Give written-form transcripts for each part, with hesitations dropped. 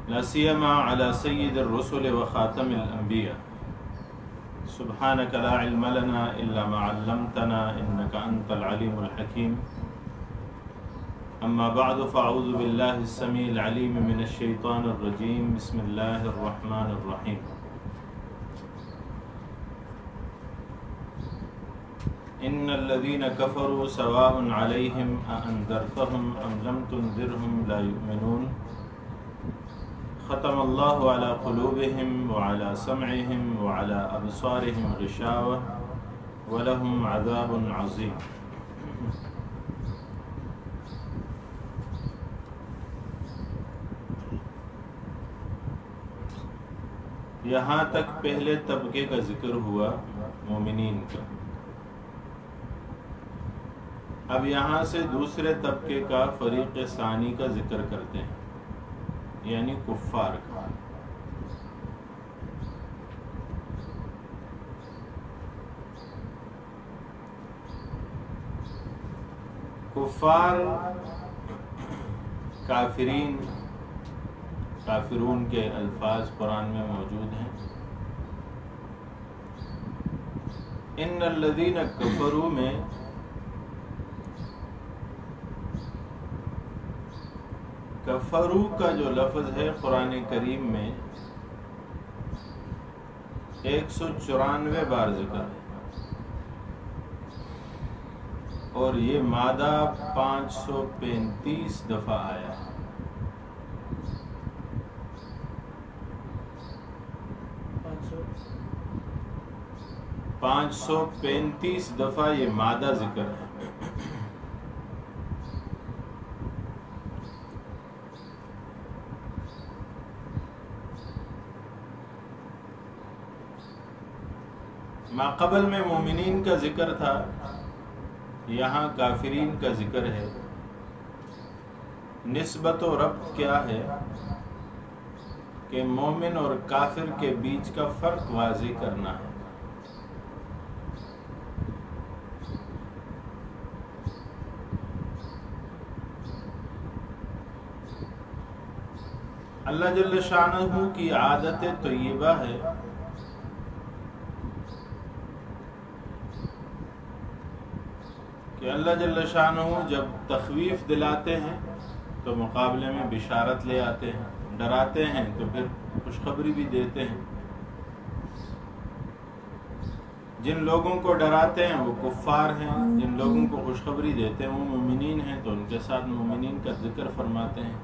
لا سيما على سيد الرسل وخاتم الأنبياء سبحانك لا علم لنا إلا ما علمتنا إنك أنت العليم الحكيم أما بعد فأعوذ بالله السميع العليم من الشيطان الرجيم بسم الله الرحمن الرحيم إن الذين كفروا سواء عليهم أأنذرتهم أم لم تنذرهم لا يؤمنون ختم الله على قلوبهم وعلى سمعهم وعلى أبصارهم غشاوة ولهم عذاب عظيم. یہاں تک پہلے طبقے کا ذکر ہوا مومنین کا. اب یہاں سے دوسرے طبقے کا فریق ثانی کا ذکر کرتے ہیں یعنی کفار کا. کفار کافرون کے الفاظ قرآن میں موجود ہیں. ان الذین کفروا میں کفرو کا جو لفظ ہے قرآن کریم میں 194 بار ذکر ہے اور یہ مادہ 535 دفعہ آیا ہے. 535 دفعہ یہ مادہ ذکر ہے. ماقبل میں مومنین کا ذکر تھا، یہاں کافرین کا ذکر ہے. نسبت و ربط کیا ہے کہ مومن اور کافر کے بیچ کا فرق واضح کرنا ہے. اللہ جل شانہ کی عادت طیبہ ہے کہ اللہ جل شانہ جب تخویف دلاتے ہیں تو مقابلے میں بشارت لے آتے ہیں، ڈراتے ہیں تو پھر خوشخبری بھی دیتے ہیں. جن لوگوں کو ڈراتے ہیں وہ کفار ہیں، جن لوگوں کو خوشخبری دیتے ہیں وہ مومنین ہیں، تو ان کے ساتھ مومنین کا ذکر فرماتے ہیں.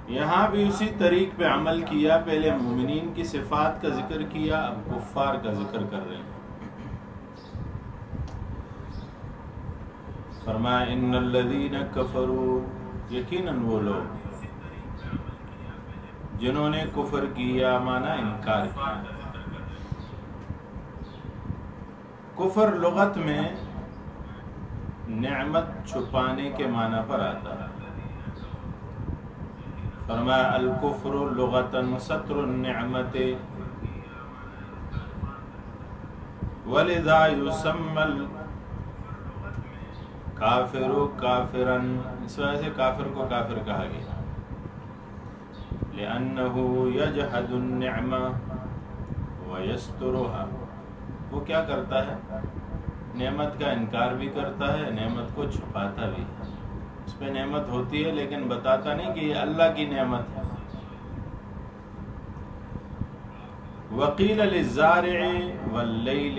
یہاں بھی اسی طریق پہ عمل کیا، پہلے مومنین کی صفات کا ذکر کیا، اب کفار کا ذکر کر رہے ہیں. فرمایا ان الذین کفروا، یقیناً وہ لوگ جنہوں نے کفر کیا مانا انکار کیا. کفر لغت میں نعمت چھپانے کے معنی پر آتا ہے. فرمایا الکفر لغتاً ستر النعمت ولذا یسمی الکافر کافراً، اس وجہ سے کافر کو کافر کہا گیا. لأنہ یجحد النعمہ ویسترها، وہ کیا کرتا ہے؟ نعمت کا انکار بھی کرتا ہے، نعمت کو چھپاتا بھی ہے. اس پہ نعمت ہوتی ہے لیکن بتاتا نہیں کہ یہ اللہ کی نعمت ہے. وقیل للزارع واللیل،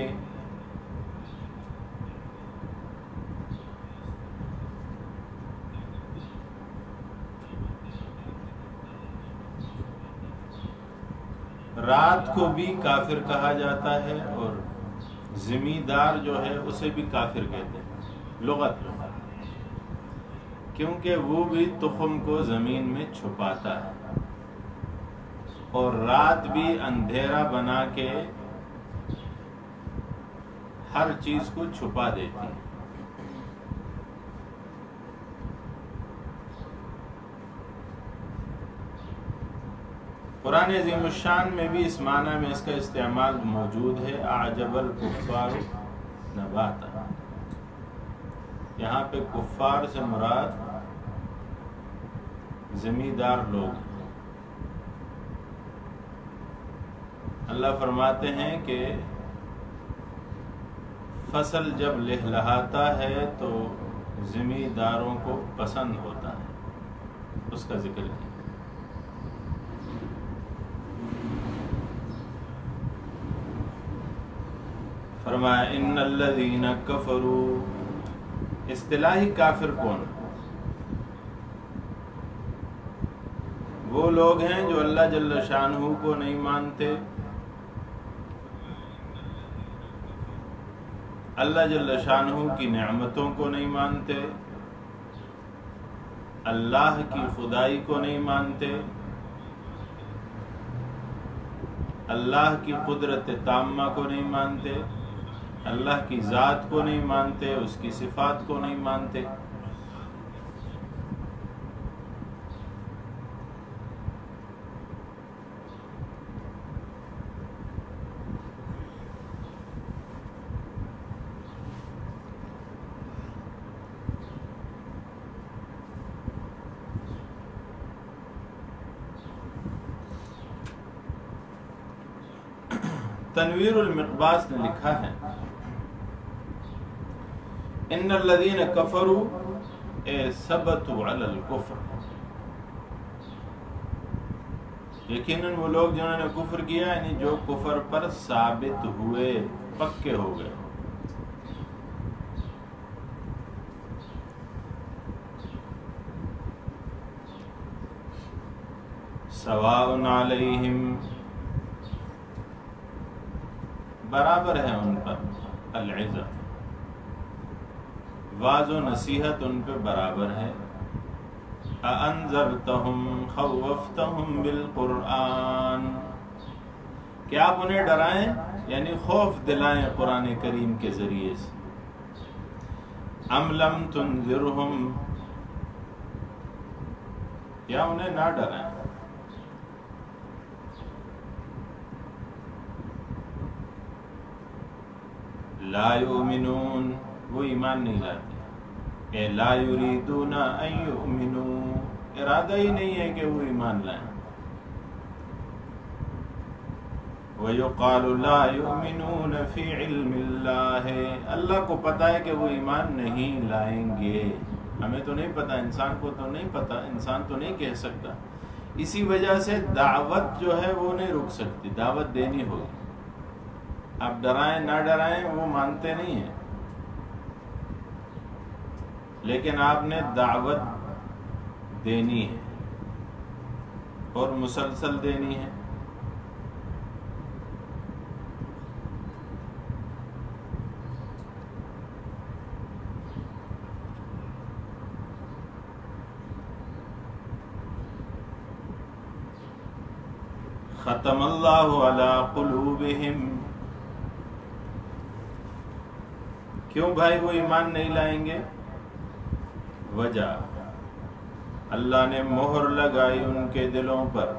رات کو بھی کافر کہا جاتا ہے اور زمیندار جو ہے اسے بھی کافر کہتے ہیں لغت میں، کیونکہ وہ بھی تخم کو زمین میں چھپاتا ہے اور رات بھی اندھیرا بنا کے ہر چیز کو چھپا دیتی ہے. قرآن عظیم الشان میں بھی اس معنی میں اس کا استعمال موجود ہے، اعجب الکفار نباتا۔ یہاں پہ کفار سے مراد زمیندار لوگ ہیں۔ اللہ فرماتے ہیں کہ فصل جب لہلہاتا ہے تو زمینداروں کو پسند ہوتا ہے، اس کا ذکر کیا۔ فرمایا ان الذین کفروا، اصطلاحی کافر کون؟ وہ لوگ ہیں جو اللہ جل شانہ کو نہیں مانتے، اللہ جل شانہ کی نعمتوں کو نہیں مانتے، اللہ کی خدائی کو نہیں مانتے، اللہ کی قدرت تامہ کو نہیں مانتے، اللہ کی ذات کو نہیں مانتے، اس کی صفات کو نہیں مانتے۔ تنویر المقباس نے لکھا ہے ان الذین کفروا ثبتوا علی الکفر، یقیناً وہ لوگ جنہوں نے کفر کیا، یعنی جو کفر پر ثابت ہوئے، پکے ہو گئے۔ سواء علیہم، برابر ہے ان پر، العزت، واعظ و نصیحت ان پہ برابر ہے۔ اَأَنذَرْتَهُمْ خَوَّفْتَهُمْ بِالْقُرْآنِ، کہ آپ انہیں ڈرائیں، یعنی خوف دلائیں قرآن کریم کے ذریعے سے۔ أَمْ لَمْ تُنذِرْهُمْ، یا انہیں نہ ڈرائیں۔ لا یؤمنون، وہ ایمان نہیں لاتے، کہ لا یریدون ان یؤمنوا، ارادہ ہی نہیں ہے کہ وہ ایمان لائیں۔ وَيُقَالُ لَا يُؤْمِنُونَ فِي عِلْمِ اللَّهِ، اللہ کو پتہ ہے کہ وہ ایمان نہیں لائیں گے، ہمیں تو نہیں پتہ، انسان کو تو نہیں پتہ، انسان تو نہیں کہہ سکتا۔ اسی وجہ سے دعوت جو ہے وہ نہیں رک سکتی، دعوت دینی ہوگی۔ آپ ڈرائیں نہ ڈرائیں وہ مانتے نہیں ہیں، لیکن آپ نے دعوت دینی ہے اور مسلسل دینی ہے۔ ختم اللہ علی قلوبہم، کیوں بھائی وہ ایمان نہیں لائیں گے؟ وجہ، اللہ نے مہر لگائی ان کے دلوں پر۔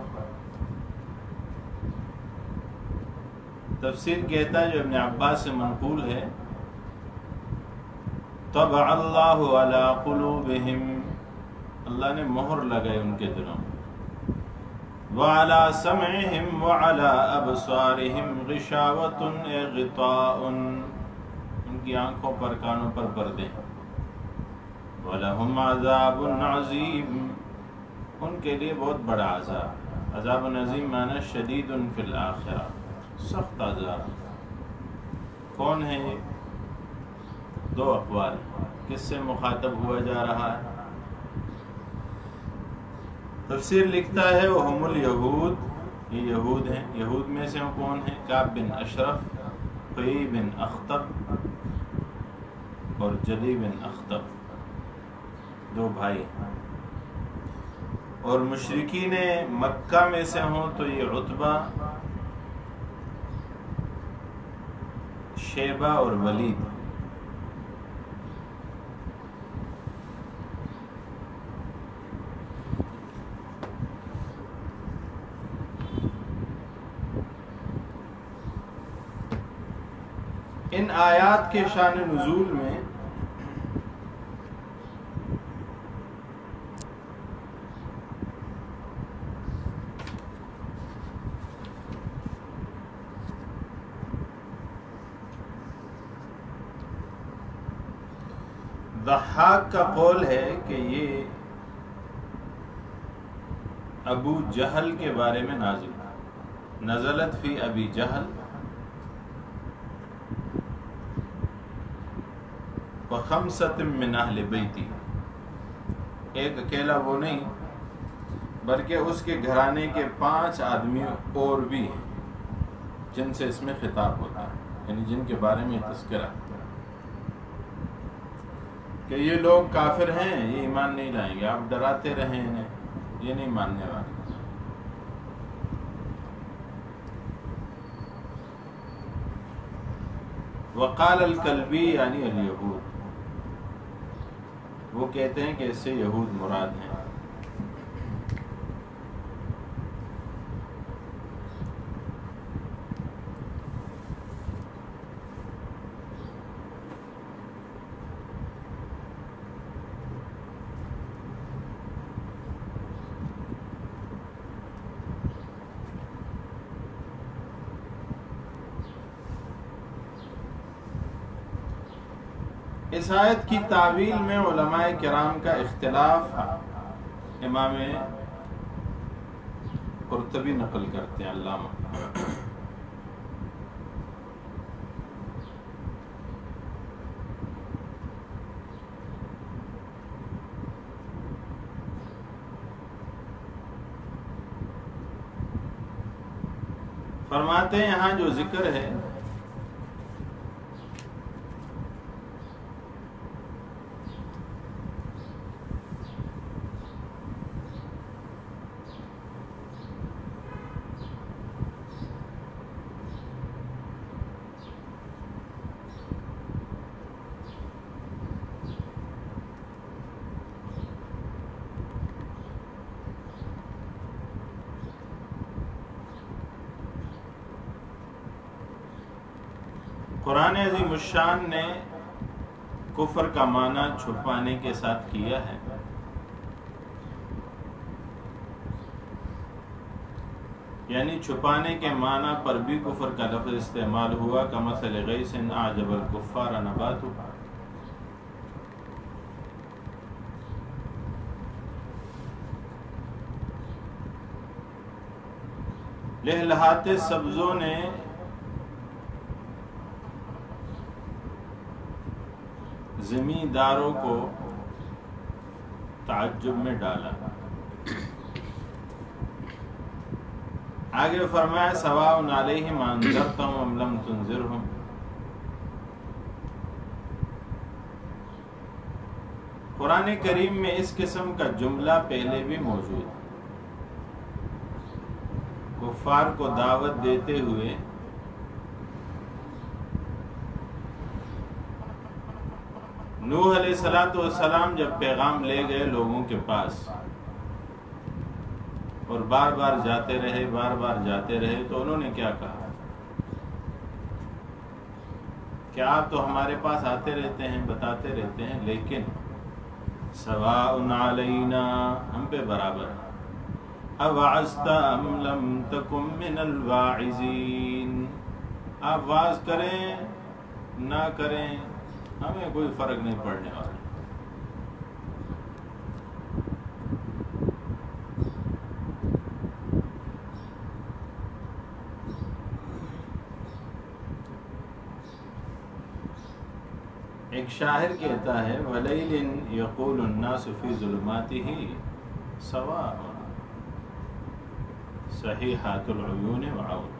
تفسیر کہتا ہے جو ابن عباس سے منقول ہے، طبع اللہ علی قلوبہم، اللہ نے مہر لگائی ان کے دلوں پر۔ وعلی سمعہم وعلی ابصارہم غشاوۃ غطاء، ان کی آنکھوں پر کانوں پر پردے۔ وَلَهُمْ عَذَابٌ عَظِيمٌ، ان کے لیے بہت بڑا عذاب۔ عذاب عظیم معنی شدید فی الآخرہ، سخت عذاب۔ کون ہے یہ؟ دو اقوال، کس سے مخاطب ہوا جا رہا ہے؟ تفسیر لکھتا ہے وَهُمُ الْيَهُودُ، یہ یہود ہیں۔ یہود میں سے کون ہیں؟ کعب بن اشرف، قیی بن اخطب اور جدی بن اخطب، دو بھائی۔ اور مشرکین مکہ میں سے ہوں تو یہ عتبہ، شیبہ اور ولید۔ ان آیات کے شان نزول میں ضحاک کا قول ہے کہ یہ ابو جہل کے بارے میں نازل ہے، نزلت فی ابی جہل وخمسۃ من اہل بیتی، ایک اکیلا وہ نہیں بلکہ اس کے گھرانے کے 5 آدمی اور بھی ہیں جن سے اس میں خطاب ہوتا ہے، یعنی جن کے بارے میں تذکرہ کہ یہ لوگ کافر ہیں، یہ ایمان نہیں لائیں گے، آپ ڈراتے رہیں انہیں، یہ نہیں ماننے والے۔ وقال الکلبی یعنی الیہود، وہ کہتے ہیں کہ اس سے یہود مراد ہیں۔ اس آیت کی تعویل میں علماء کرام کا اختلاف امام قرطبی نقل کرتے ہیں، علامہ فرماتے ہیں یہاں جو ذکر ہے قرآن عظیم الشان نے کفر کا معنی چھپانے کے ساتھ کیا ہے، یعنی چھپانے کے معنی پر بھی کفر کا لفظ استعمال ہوا، کمثل غیث اعجب الکفار نباتہ، لہلہاتے سبزوں نے زمینداروں کو تعجب میں ڈالا۔ آگے فرمایا سواء علیہم انذرتہم ام لم تنذرہم، قرآن کریم میں اس قسم کا جملہ پہلے بھی موجود ہے، کفار کو دعوت دیتے ہوئے نوح علیہ السلام جب پیغام لے گئے لوگوں کے پاس اور بار بار جاتے رہے تو انہوں نے کیا کہا کہ آپ تو ہمارے پاس آتے رہتے ہیں، بتاتے رہتے ہیں، لیکن سواء علینا، ہم پہ برابر ہے، اوعظت ام لم تکن من الواعظین، آپ واعظ کریں نہ کریں ہمیں کوئی فرق نہیں پڑنے والا۔ ایک شاعر کہتا ہے وَلَيْلٍ يَقُولُ النَّاسُ فِي ظُلُمَاتِهِ سَوَاءٌ صَحِيحَاتُ الْعُيُونِ وَعَوْنٌ،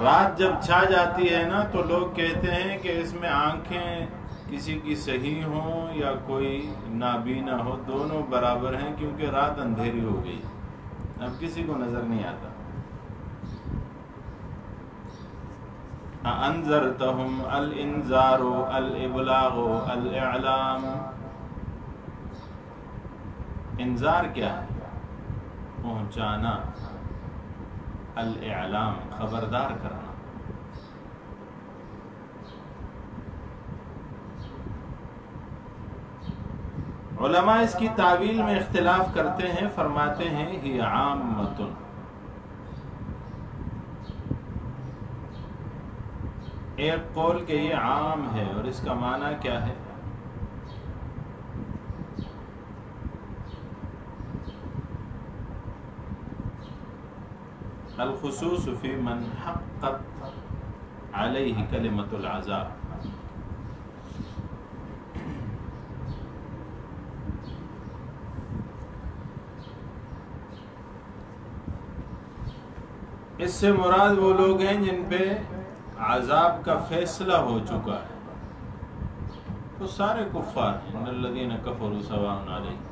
رات جب چھا جاتی ہے نا تو لوگ کہتے ہیں کہ اس میں آنکھیں کسی کی صحیح ہوں یا کوئی نابینا ہو، دونوں برابر ہیں کیونکہ رات اندھیری ہو گئی، اب کسی کو نظر نہیں آتا۔ انذرتہم، الانذار، الابلاغ، الاعلام، انذار کیا ہے؟ پہنچانا، الاعلام خبردار کرنا۔ علماء اس کی تعویل میں اختلاف کرتے ہیں، فرماتے ہیں ہی عامۃ، ایک قول کہ یہ عام ہے، اور اس کا معنی کیا ہے؟ الخصوص فی من حقت علیہ کلمۃ العذاب، اس سے مراد وہ لوگ ہیں جن پہ عذاب کا فیصلہ ہو چکا ہے، وہ سارے کفار ہیں۔ ان الذین کفروا سواء علیہم۔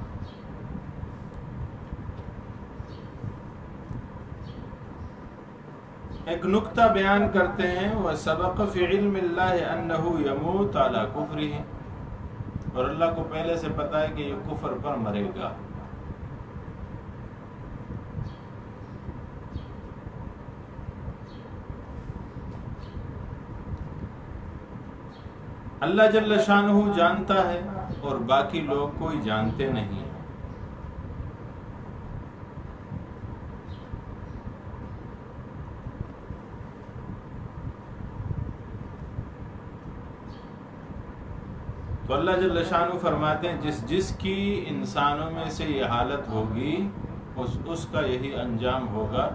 ایک نکتہ بیان کرتے ہیں، وَسَبَقَ فِي عِلْمِ اللَّهِ أَنَّهُ يَمُوتُ عَلَى كُفْرِهِ، اور اللہ کو پہلے سے پتا ہے کہ یہ کفر پر مرے گا۔ اللہ جل شانہ جانتا ہے اور باقی لوگ کوئی جانتے نہیں۔ تو اللہ جل شانہ فرماتے ہیں جس کی انسانوں میں سے یہ حالت ہوگی اس کا یہی انجام ہوگا،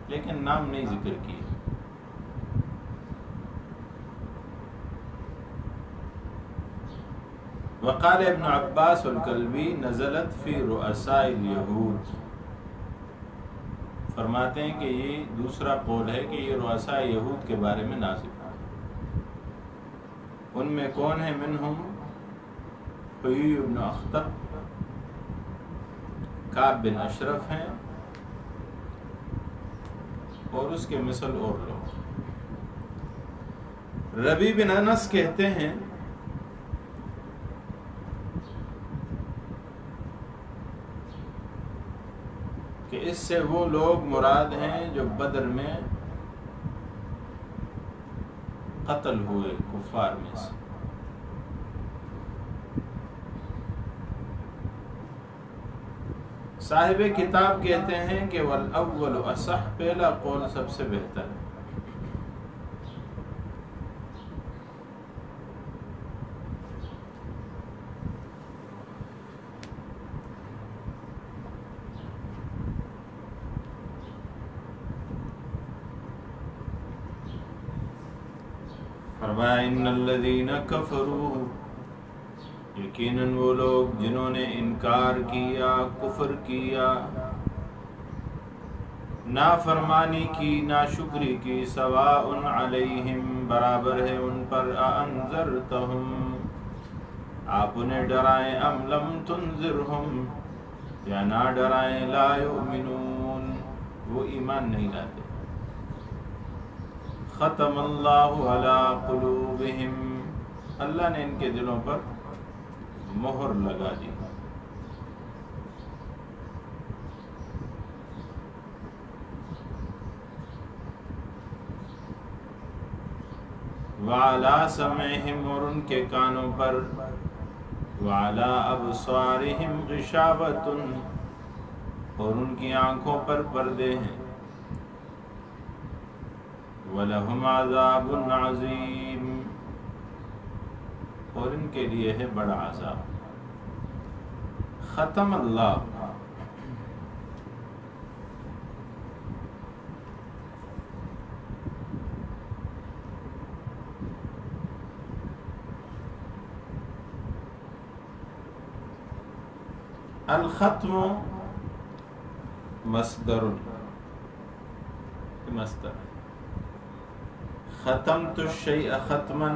لیکن نام نہیں ذکر کیے۔ وقال ابن عباس الکلبی نزلت فی رؤساء الیہود، فرماتے ہیں کہ یہ دوسرا قول ہے کہ یہ رؤساء یہود کے بارے میں نازل ہے۔ ان میں کون ہے؟ منہم حیی بن اخطب، کعب بن اشرف ہیں، اور اس کے مثل اور لوگ۔ ربیع بن انس کہتے ہیں کہ اس سے وہ لوگ مراد ہیں جو بدر میں قتل ہوئے کفار میں سے۔ صاحب کتاب کہتے ہیں کہ والاول اصح، پہلا قول سب سے بہتر ہے۔ فرمایا ان الذین کفروا، یقیناً وہ لوگ جنہوں نے انکار کیا، کفر کیا، نافرمانی کی، ناشکری کی، سواء علیہم، برابر ہے ان پر، اانذرتہم، آپ انہیں ڈرائیں، ام لم تنذرہم، یا نہ ڈرائیں، لا یؤمنون، وہ ایمان نہیں لاتے۔ ختم اللہ علی قلوبہم، اللہ نے ان کے دلوں پر مہر لگا دی۔ وعلی سمعہم، اور ان کے کانوں پر، وعلی ابصارہم غشاوۃ، اور ان کی آنکھوں پر پردے ہیں، وَلَهُمْ عَذَابٌ عَظِيمٌ، اور ان کے لیے ہے بڑا عذاب۔ ختم اللہ، الختم مصدر، ختمت الشیء ختما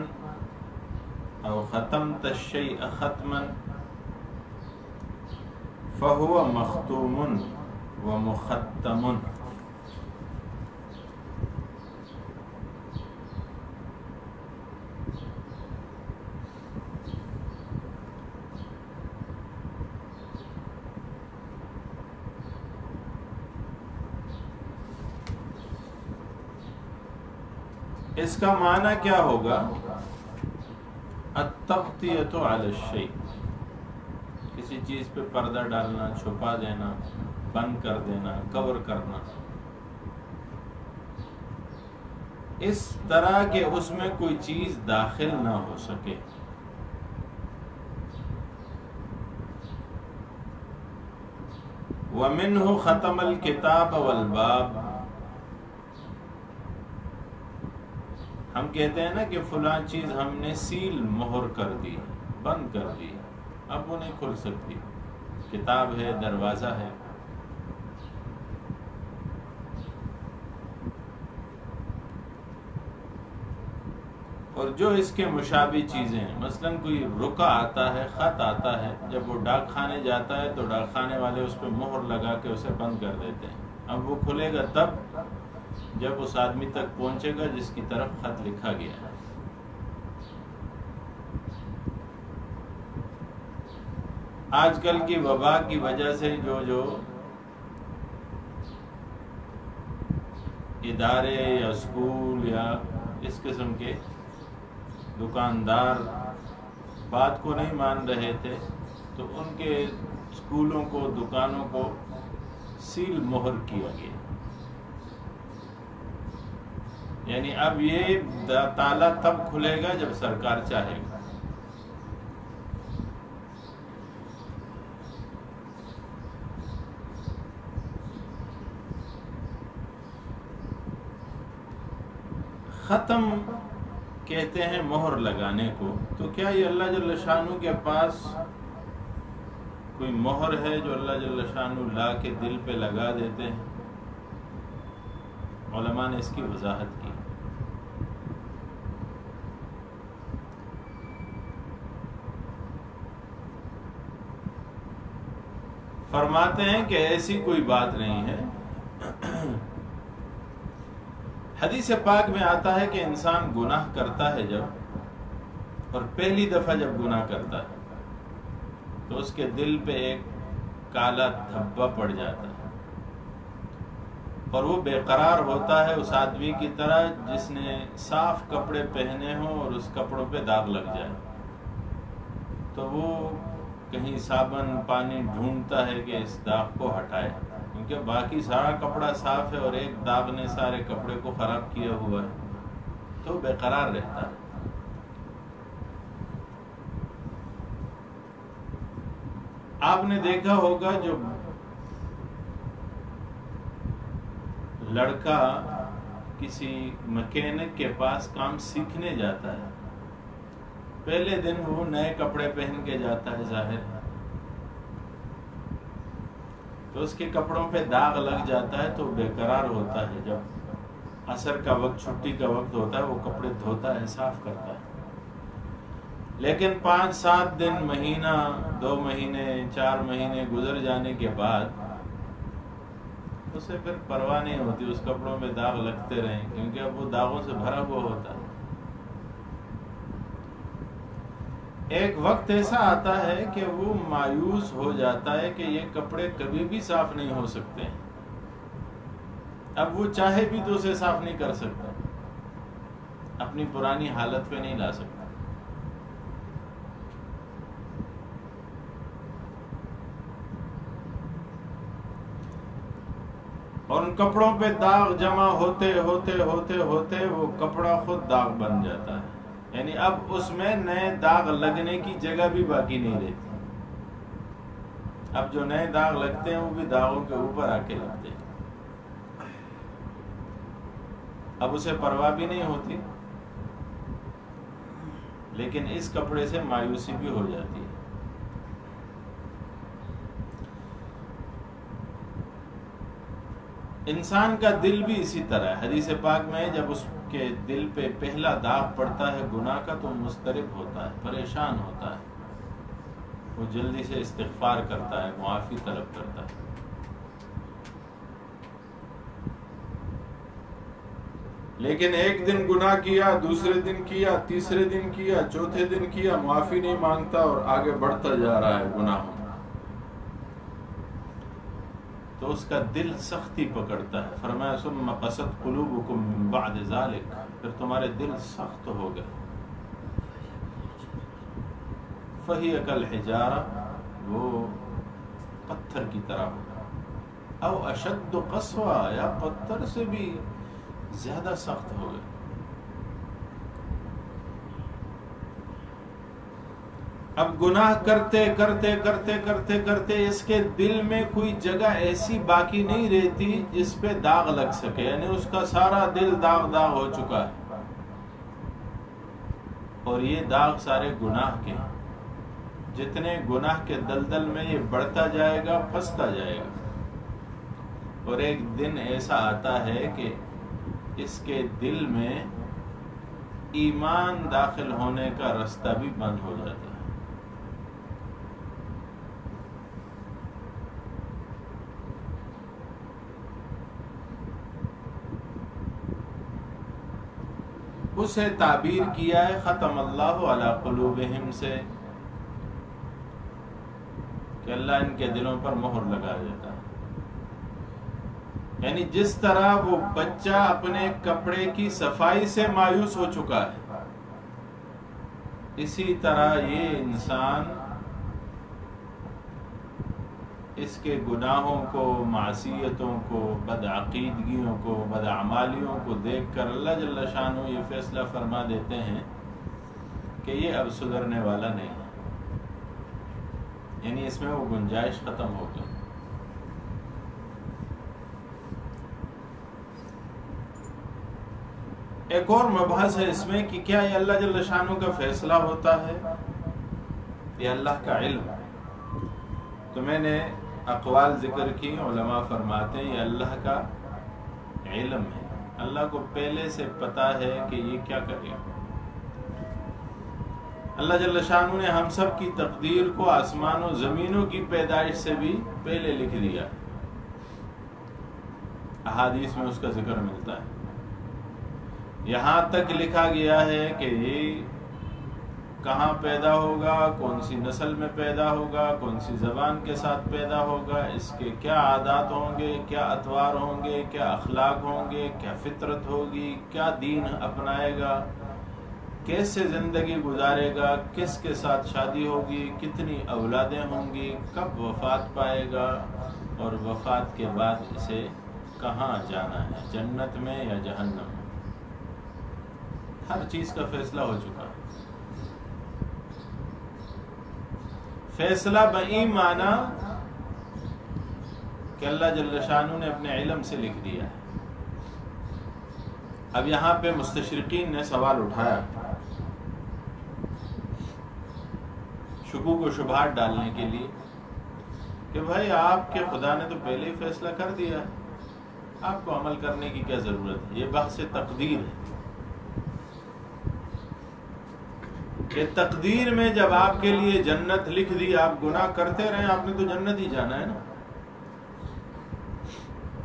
او ختمت الشیء ختما فهو مختوم ومختم۔ اس کا معنی کیا ہوگا؟ التغطیۃ علی الشیء، کسی چیز پہ پردہ ڈالنا، چھپا دینا، بند کر دینا، کور کرنا، اس طرح کہ اس میں کوئی چیز داخل نہ ہو سکے۔ وَمِنْهُ خَتَمَ الْكِتَابَ وَالْبَابَ، ہم کہتے ہیں نا کہ فلاں چیز ہم نے سیل مہر کر دی، بند کر دی، اب وہ نہیں کھل سکتی، کتاب ہے، دروازہ ہے۔ اور جو اس کے مشابہ چیزیں ہیں، مثلا کوئی رکا آتا ہے، خط آتا ہے، جب وہ ڈاک خانے جاتا ہے تو ڈاک خانے والے اس پہ مہر لگا کے اسے بند کر دیتے ہیں۔ اب وہ کھلے گا تب جب اس آدمی تک پہنچے گا جس کی طرف خط لکھا گیا ہے۔ آج کل کی وبا کی وجہ سے جو ادارے یا اسکول یا اس قسم کے دکاندار بات کو نہیں مان رہے تھے، تو ان کے اسکولوں کو، دکانوں کو سیل مہر کیا گیا، یعنی اب یہ تالا تب کھلے گا جب سرکار چاہے گا۔ ختم کہتے ہیں مہر لگانے کو، تو کیا یہ اللہ جل شانہ کے پاس کوئی مہر ہے جو اللہ جل شانہ لا کے دل پہ لگا دیتے ہیں؟ علماء نے اس کی وضاحت کی۔ فرماتے ہیں کہ ایسی کوئی بات نہیں ہے۔ حدیث پاک میں آتا ہے کہ انسان گناہ کرتا ہے جب، اور پہلی دفعہ جب گناہ کرتا ہے تو اس کے دل پہ ایک کالا دھبا پڑ جاتا ہے، اور وہ بے قرار ہوتا ہے اس آدمی کی طرح جس نے صاف کپڑے پہنے ہوں اور اس کپڑوں پہ داغ لگ جائے، تو وہ کہیں صابن پانی ڈھونڈتا ہے کہ اس داغ کو ہٹائے، کیونکہ باقی سارا کپڑا صاف ہے اور ایک داغ نے سارے کپڑے کو خراب کیا ہوا ہے، تو بے قرار رہتا ہے۔ آپ نے دیکھا ہوگا جو لڑکا کسی مکینک کے پاس کام سیکھنے جاتا ہے، پہلے دن وہ نئے کپڑے پہن کے جاتا ہے، ظاہر ہے، تو اس کے کپڑوں پہ داغ لگ جاتا ہے تو بے قرار ہوتا ہے۔ جب عصر کا وقت، چھٹی کا وقت ہوتا ہے، وہ کپڑے دھوتا ہے، صاف کرتا ہے، لیکن 5-7 دن، مہینہ، 2 مہینے، 4 مہینے گزر جانے کے بعد اسے پھر پرواہ نہیں ہوتی، اس کپڑوں میں داغ لگتے رہیں، کیونکہ اب وہ داغوں سے بھرا ہوا ہوتا ہے۔ ایک وقت ایسا آتا ہے کہ وہ مایوس ہو جاتا ہے کہ یہ کپڑے کبھی بھی صاف نہیں ہو سکتے، اب وہ چاہے بھی تو اسے صاف نہیں کر سکتا، اپنی پرانی حالت پہ نہیں لا سکتا۔ اور ان کپڑوں پہ داغ جمع ہوتے ہوتے ہوتے ہوتے وہ کپڑا خود داغ بن جاتا ہے، یعنی اب اس میں نئے داغ لگنے کی جگہ بھی باقی نہیں رہتی۔ اب جو نئے داغ لگتے ہیں وہ بھی داغوں کے اوپر آ کے لگتے ہیں، اب اسے پرواہ بھی نہیں ہوتی، لیکن اس کپڑے سے مایوسی بھی ہو جاتی ہے۔ انسان کا دل بھی اسی طرح ہے، حدیث پاک میں جب اس کے دل پہ پہلا داغ پڑتا ہے گناہ کا تو مضطرب ہوتا ہے، پریشان ہوتا ہے، وہ جلدی سے استغفار کرتا ہے، معافی طلب کرتا ہے۔ لیکن ایک دن گناہ کیا، دوسرے دن کیا، تیسرے دن کیا، چوتھے دن کیا، معافی نہیں مانگتا اور آگے بڑھتا جا رہا ہے گناہوں، تو تو اس کا دل سختی پکڑتا ہے. فرمایا ثم قست قلوبکم من بعد ذلک، پھر تمہارے دل سخت ہو گئے. فہی کالحجارہ، وہ پتھر کی طرح ہوگا. او اشد قسوہ، یا پتھر سے بھی زیادہ سخت ہو گئے. اب گناہ کرتے کرتے کرتے کرتے کرتے اس کے دل میں کوئی جگہ ایسی باقی نہیں رہتی جس پہ داغ لگ سکے، یعنی اس کا سارا دل داغ داغ ہو چکا ہے. اور یہ داغ سارے گناہ کے، جتنے گناہ کے دلدل میں یہ بڑھتا جائے گا، پھنستا جائے گا. اور ایک دن ایسا آتا ہے کہ اس کے دل میں ایمان داخل ہونے کا راستہ بھی بند ہو جاتا ہے. اسے تعبیر کیا ہے ختم اللہ علی قلوبہم سے، کہ اللہ ان کے دلوں پر مہر لگا دیتا ہے. یعنی جس طرح وہ بچہ اپنے کپڑے کی صفائی سے مایوس ہو چکا ہے، اسی طرح یہ انسان اس کے گناہوں کو، معصیتوں کو، بدعقیدگیوں کو، بدعمالیوں کو دیکھ کر اللہ جل شانہ یہ فیصلہ فرما دیتے ہیں کہ یہ اب سدھرنے والا نہیں ہے. یعنی اس میں وہ گنجائش ختم ہو گئی. ایک اور مبحث ہے اس میں کہ کیا یہ اللہ جل شانہ کا فیصلہ ہوتا ہے یا اللہ کا علم؟ تو میں نے اقوال ذکر کی. علماء فرماتے ہیں یہ اللہ کا علم ہے. اللہ کو پہلے سے پتا ہے کہ یہ کیا کرے گا. اللہ جل شانہ نے ہم سب کی تقدیر کو آسمان و زمینوں کی پیدائش سے بھی پہلے لکھ دیا. احادیث میں اس کا ذکر ملتا ہے. یہاں تک لکھا گیا ہے کہ یہ کہاں پیدا ہوگا، کون سی نسل میں پیدا ہوگا، کون سی زبان کے ساتھ پیدا ہوگا، اس کے کیا عادات ہوں گے، کیا اطوار ہوں گے، کیا اخلاق ہوں گے، کیا فطرت ہوگی، کیا دین اپنائے گا، کیسے زندگی گزارے گا، کس کے ساتھ شادی ہوگی، کتنی اولادیں ہوں گی، کب وفات پائے گا، اور وفات کے بعد اسے کہاں جانا ہے، جنت میں یا جہنم میں. ہر چیز کا فیصلہ ہو چکا ہے. فیصلہ بئی معنی کہ اللہ جل شانہ نے اپنے علم سے لکھ دیا ہے. اب یہاں پہ مستشرقین نے سوال اٹھایا شکوک و شبہات ڈالنے کے لیے کہ بھائی آپ کے خدا نے تو پہلے ہی فیصلہ کر دیا ہے، آپ کو عمل کرنے کی کیا ضرورت ہے؟ یہ بحث تقدیر ہے کہ تقدیر میں جب آپ کے لیے جنت لکھ دی، آپ گناہ کرتے رہیں، آپ نے تو جنت ہی جانا ہے نا.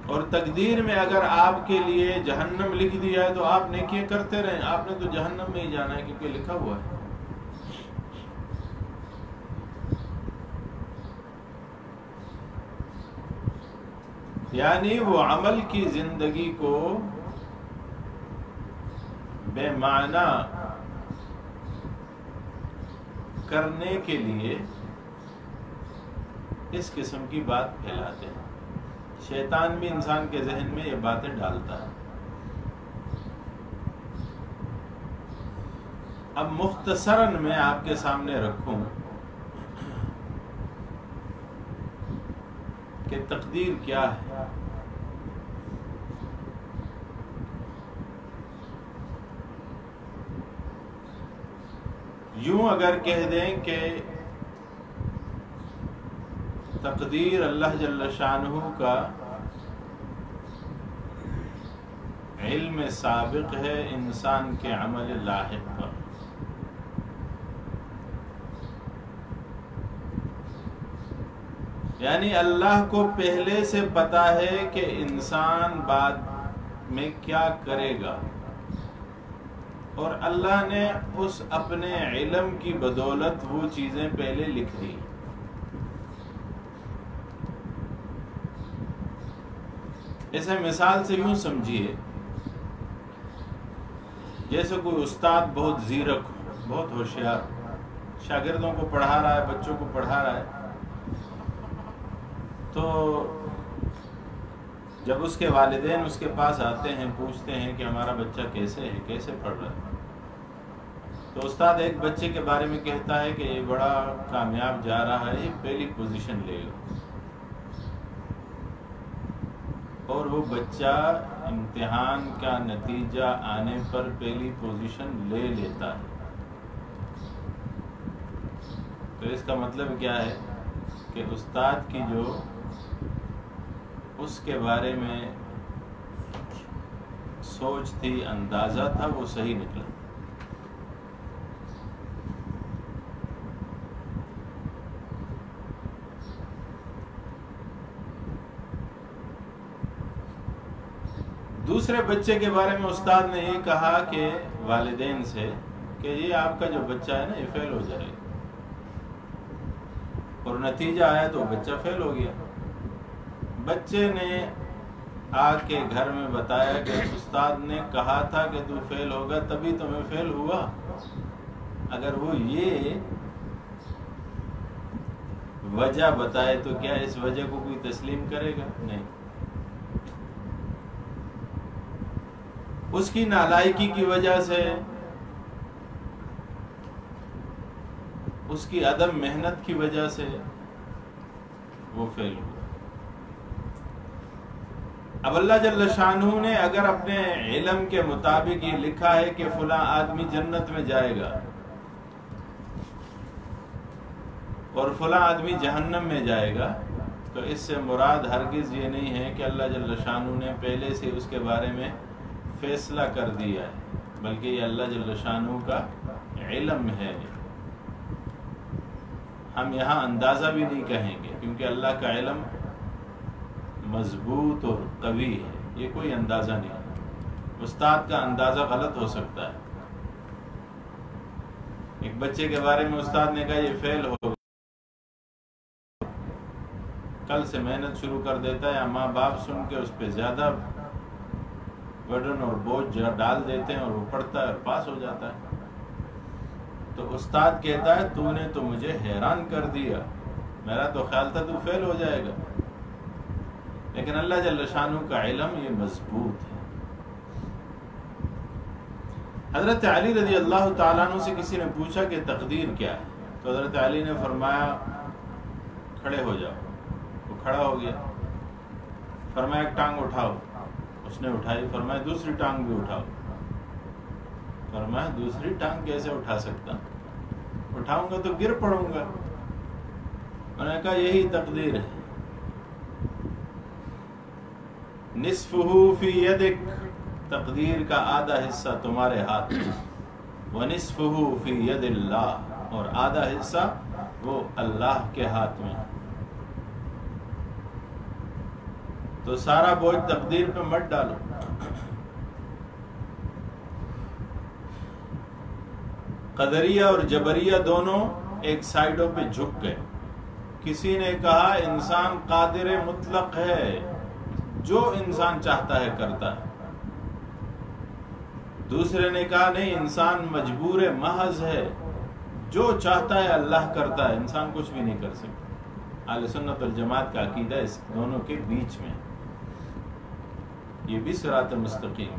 اور تقدیر میں اگر آپ کے لیے جہنم لکھ دیا ہے تو آپ نیکیاں کرتے رہیں، آپ نے تو جہنم میں ہی جانا ہے کیونکہ لکھا ہوا ہے. یعنی وہ عمل کی زندگی کو بے معنی کرنے کے لیے اس قسم کی بات پھیلاتے ہیں. شیطان بھی انسان کے ذہن میں یہ باتیں ڈالتا ہے. اب مختصراً میں آپ کے سامنے رکھوں کہ تقدیر کیا ہے. یوں اگر کہہ دیں کہ تقدیر اللہ جل شانہ کا علم سابق ہے انسان کے عمل لاحق پر. یعنی اللہ کو پہلے سے پتا ہے کہ انسان بعد میں کیا کرے گا، اور اللہ نے اس اپنے علم کی بدولت وہ چیزیں پہلے لکھ دی. اسے مثال سے یوں سمجھیے جیسے کوئی استاد بہت زیرک ہو، بہت ہوشیار، شاگردوں کو پڑھا رہا ہے، بچوں کو پڑھا رہا ہے، تو جب اس کے والدین اس کے پاس آتے ہیں، پوچھتے ہیں کہ ہمارا بچہ کیسے ہے، کیسے پڑھ رہا ہے، تو استاد ایک بچے کے بارے میں کہتا ہے کہ یہ بڑا کامیاب جا رہا ہے، یہ پہلی پوزیشن لے گا، اور وہ بچہ امتحان کا نتیجہ آنے پر پہلی پوزیشن لے لیتا ہے، تو اس کا مطلب کیا ہے کہ استاد کی جو اس کے بارے میں سوچ تھی، اندازہ تھا، وہ صحیح نکلا۔ دوسرے بچے کے بارے میں استاد نے یہ کہا کہ والدین سے کہ یہ آپ کا جو بچہ ہے نا، یہ فیل ہو جائے گا، اور نتیجہ آیا تو بچہ فیل ہو گیا۔ بچے نے آ کے گھر میں بتایا کہ استاد نے کہا تھا کہ تو فیل ہوگا، تبھی تو میں فیل ہوا۔ اگر وہ یہ وجہ بتائے تو کیا اس وجہ کو کوئی تسلیم کرے گا؟ نہیں۔ اس کی نالائکی کی وجہ سے، اس کی عدم محنت کی وجہ سے وہ فیل ہوا۔ اب اللہ جل شانہ نے اگر اپنے علم کے مطابق یہ لکھا ہے کہ فلاں آدمی جنت میں جائے گا اور فلاں آدمی جہنم میں جائے گا، تو اس سے مراد ہرگز یہ نہیں ہے کہ اللہ جل شانہ نے پہلے سے اس کے بارے میں فیصلہ کر دیا ہے، بلکہ یہ اللہ جل شانہ کا علم ہے۔ ہم یہاں اندازہ بھی نہیں کہیں گے، کیونکہ اللہ کا علم مضبوط اور قوی ہے، یہ کوئی اندازہ نہیں ہے۔ استاد کا اندازہ غلط ہو سکتا ہے۔ ایک بچے کے بارے میں استاد نے کہا یہ فیل ہو، کل سے محنت شروع کر دیتا ہے، یا ماں باپ سن کے اس پہ زیادہ برڈن اور بوجھ ڈال دیتے ہیں، اور وہ پڑھتا ہے اور پاس ہو جاتا ہے، تو استاد کہتا ہے تو نے تو مجھے حیران کر دیا، میرا تو خیال تھا تو فیل ہو جائے گا، لیکن اللہ جل شانہ کا علم یہ مضبوط ہے۔ حضرت علی رضی اللہ تعالیٰ عنہ سے کسی نے پوچھا کہ تقدیر کیا ہے، تو حضرت علی نے فرمایا کھڑے ہو جاؤ، وہ کھڑا ہو گیا، فرمایا ایک ٹانگ اٹھاؤ، اس نے اٹھائی، فرمایا دوسری ٹانگ بھی اٹھاؤ، فرمایا دوسری ٹانگ کیسے اٹھا سکتا، اٹھاؤں گا تو گر پڑوں گا۔ انہوں نے کہا یہی تقدیر ہے، نصفہ فی یدک، تقدیر کا آدھا حصہ تمہارے ہاتھ میں، ونصفہ فی ید اللہ، اور آدھا حصہ وہ اللہ کے ہاتھ میں۔ تو سارا بوجھ تقدیر پہ مت ڈالو۔ قدریہ اور جبریہ دونوں ایک سائیڈوں پہ جھک گئے۔ کسی نے کہا انسان قادر مطلق ہے، جو انسان چاہتا ہے کرتا ہے۔ دوسرے نے کہا نہیں، انسان مجبور محض ہے، جو چاہتا ہے اللہ کرتا ہے، انسان کچھ بھی نہیں کر سکتا۔ اہل سنت والجماعت کا عقیدہ اس دونوں کے بیچ میں، یہ بھی صراط مستقیم۔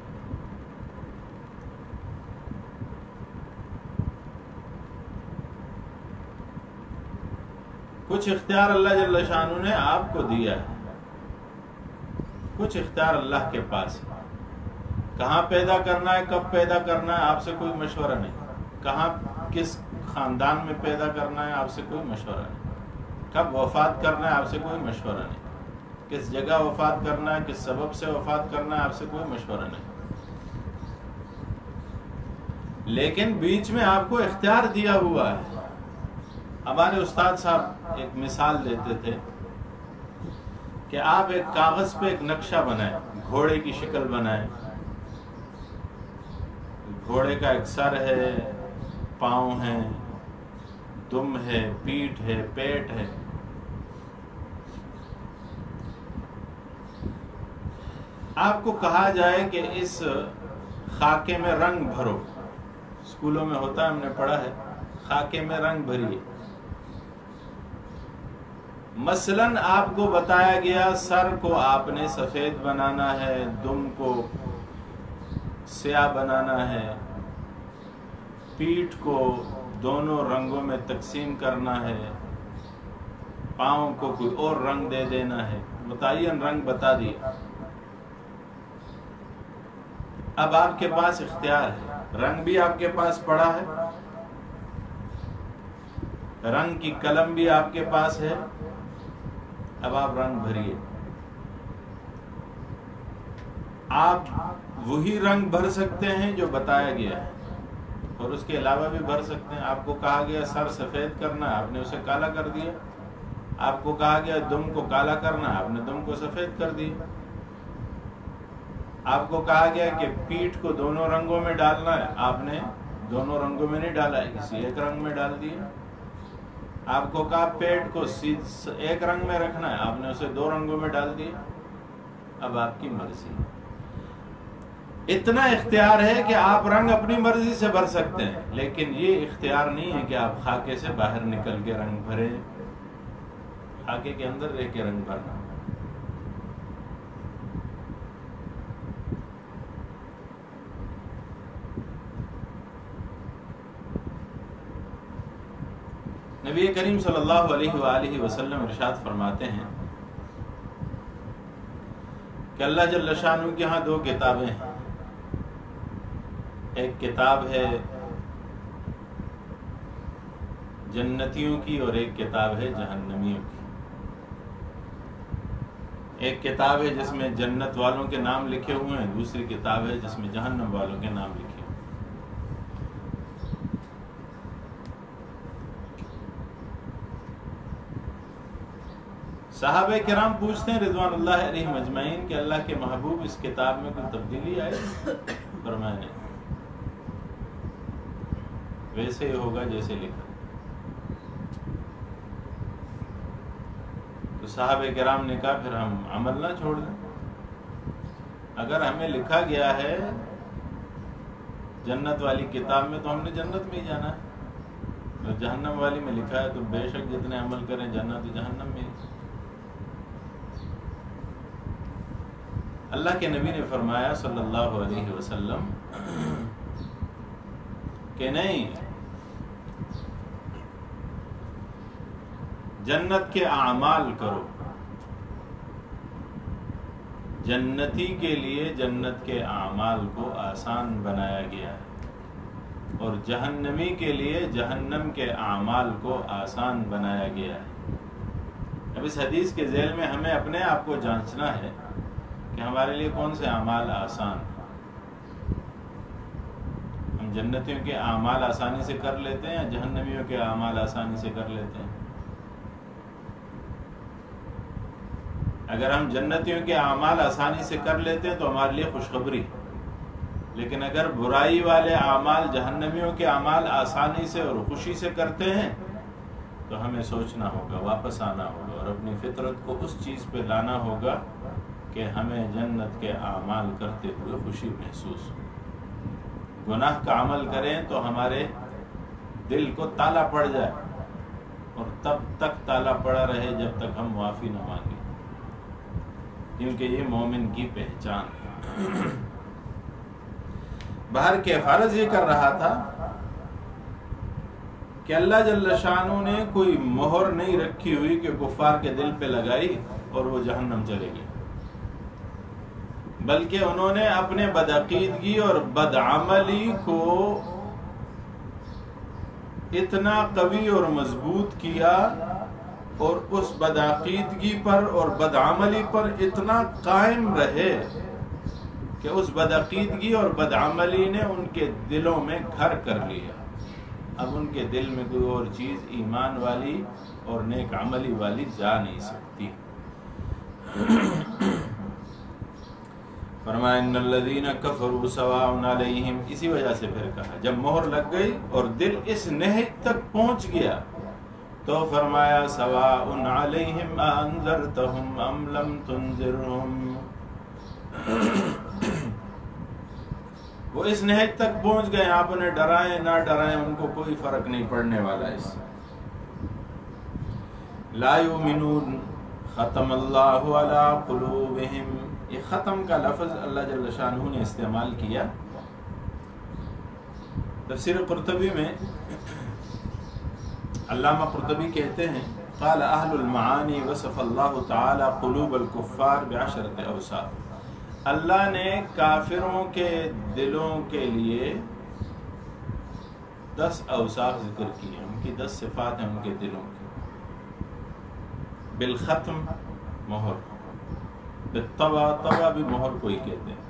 کچھ اختیار اللہ جل شانہ نے آپ کو دیا ہے، کچھ اختیار اللہ کے پاس ہے۔ کہاں پیدا کرنا ہے، کب پیدا کرنا ہے، آپ سے کوئی مشورہ نہیں۔ کہاں کس خاندان میں پیدا کرنا ہے، آپ سے کوئی مشورہ نہیں۔ کب وفات کرنا ہے، آپ سے کوئی مشورہ نہیں۔ کس جگہ وفات کرنا ہے، کس سبب سے وفات کرنا ہے، آپ سے کوئی مشورہ نہیں۔ لیکن بیچ میں آپ کو اختیار دیا ہوا ہے۔ ہمارے استاد صاحب ایک مثال دیتے تھے کہ آپ ایک کاغذ پہ ایک نقشہ بنائیں، گھوڑے کی شکل بنائیں، گھوڑے کا ایک سر ہے، پاؤں ہیں، دم ہے، پیٹھ ہے، پیٹ ہے۔ آپ کو کہا جائے کہ اس خاکے میں رنگ بھرو، اسکولوں میں ہوتا ہے، ہم نے پڑھا ہے، خاکے میں رنگ بھریے. مثلاً آپ کو بتایا گیا سر کو آپ نے سفید بنانا ہے، دم کو سیاہ بنانا ہے، پیٹھ کو دونوں رنگوں میں تقسیم کرنا ہے، پاؤں کو کوئی اور رنگ دے دینا ہے، متعین رنگ بتا دیا. اب آپ کے پاس اختیار ہے، رنگ بھی آپ کے پاس پڑا ہے، رنگ کی قلم بھی آپ کے پاس ہے. اب آپ رنگ بھریے. آپ وہی رنگ بھر سکتے ہیں جو بتایا گیا ہے، اور اس کے علاوہ بھی بھر سکتے ہیں. آپ کو کہا گیا سر سفید کرنا ہے، آپ نے اسے کالا کر دیا. آپ کو کہا گیا دم کو کالا کرنا ہے، آپ نے دم کو سفید کر دیا. آپ کو کہا گیا کہ پیٹھ کو دونوں رنگوں میں ڈالنا ہے، آپ نے دونوں رنگوں میں نہیں ڈالا ہے، کسی ایک رنگ میں ڈال دیا. آپ کو کہا پیٹ کو ایک رنگ میں رکھنا ہے، آپ نے اسے دو رنگوں میں ڈال دیا. اب آپ کی مرضی. اتنا اختیار ہے کہ آپ رنگ اپنی مرضی سے بھر سکتے ہیں، لیکن یہ اختیار نہیں ہے کہ آپ خاکے سے باہر نکل کے رنگ بھریں. خاکے کے اندر رہ کے رنگ بھرنا. نبی کریم صلی اللہ علیہ وآلہ وسلم ارشاد فرماتے ہیں کہ اللہ جل شانہ کے ہاں دو کتابیں ہیں. ایک کتاب ہے جنتیوں کی اور ایک کتاب ہے جہنمیوں کی. ایک کتاب ہے جس میں جنت والوں کے نام لکھے ہوئے ہیں، دوسری کتاب ہے جس میں جہنم والوں کے نام لکھے ہوئے ہیں. صحابہ کرام پوچھتے ہیں رضوان اللہ علیہم اجمعین کہ اللہ کے محبوب اس کتاب میں کوئی تبدیلی آئی؟ فرمایا نہیں، ویسے ہی ہوگا جیسے لکھا. تو صحابہ کرام نے کہا پھر ہم عمل نہ چھوڑ دیں. اگر ہمیں لکھا گیا ہے جنت والی کتاب میں تو ہم نے جنت میں ہی جانا ہے، اور جہنم والی میں لکھا ہے تو بے شک جتنے عمل کریں جنت و جہنم میں. اللہ کے نبی نے فرمایا صلی اللہ علیہ وسلم کہ نہیں، جنت کے اعمال کرو. جنتی کے لیے جنت کے اعمال کو آسان بنایا گیا ہے، اور جہنمی کے لیے جہنم کے اعمال کو آسان بنایا گیا ہے. اب اس حدیث کے ذیل میں ہمیں اپنے آپ کو جانچنا ہے کہ ہمارے لیے کون سے اعمال آسان ہیں. ہم جنتیوں کے اعمال آسانی سے کر لیتے ہیں یا جہنمیوں کے اعمال آسانی سے کر لیتے ہیں؟ اگر ہم جنتیوں کے اعمال آسانی سے کر لیتے ہیں تو ہمارے لیے خوشخبری. لیکن اگر برائی والے اعمال جہنمیوں کے اعمال آسانی سے اور خوشی سے کرتے ہیں تو ہمیں سوچنا ہوگا، واپس آنا ہوگا اور اپنی فطرت کو اس چیز پہ لانا ہوگا کہ ہمیں جنت کے اعمال کرتے ہوئے خوشی محسوس ہو. گناہ کا عمل کریں تو ہمارے دل کو تالا پڑ جائے، اور تب تک تالا پڑا رہے جب تک ہم معافی نہ مانگیں، کیونکہ یہ مومن کی پہچان ہے. باہر کے فرض یہ کر رہا تھا کہ اللہ جل شانہ نے کوئی مہر نہیں رکھی ہوئی کہ کفار کے دل پہ لگائی اور وہ جہنم چلے گئے، بلکہ انہوں نے اپنے بدعقیدگی اور بدعملی کو اتنا قوی اور مضبوط کیا، اور اس بدعقیدگی پر اور بدعملی پر اتنا قائم رہے کہ اس بدعقیدگی اور بدعملی نے ان کے دلوں میں گھر کر لیا. اب ان کے دل میں کوئی اور چیز ایمان والی اور نیک عملی والی جا نہیں سکتی. فرمایا ان الذین کفروا سواء علیہم، اسی وجہ سے پھر کہا جب مہر لگ گئی اور دل اس نہج تک پہنچ گیا تو فرمایا سواء علیہم انذرتہم ام لم تنذرہم. وہ اس نہج تک پہنچ گئے، آپ انہیں ڈرائیں نہ ڈرائیں ان کو کوئی فرق نہیں پڑنے والا اس سے۔ لا یؤمنون ختم اللہ علی قلوبہم، یہ ختم کا لفظ اللہ جل شانہ نے استعمال کیا۔ تفسیر قرطبی میں علامہ قرطبی کہتے ہیں قال اہل المعانی وصف اللہ تعالی قلوب الکفار بعشرۃ اوصاف، اللہ نے کافروں کے دلوں کے لیے 10 اوصاف ذکر کیے، ان کی 10 صفات ہیں ان کے دلوں کی۔ بالختم مہر، بالطبع طبع بھی مہر کو ہی کہتے ہیں،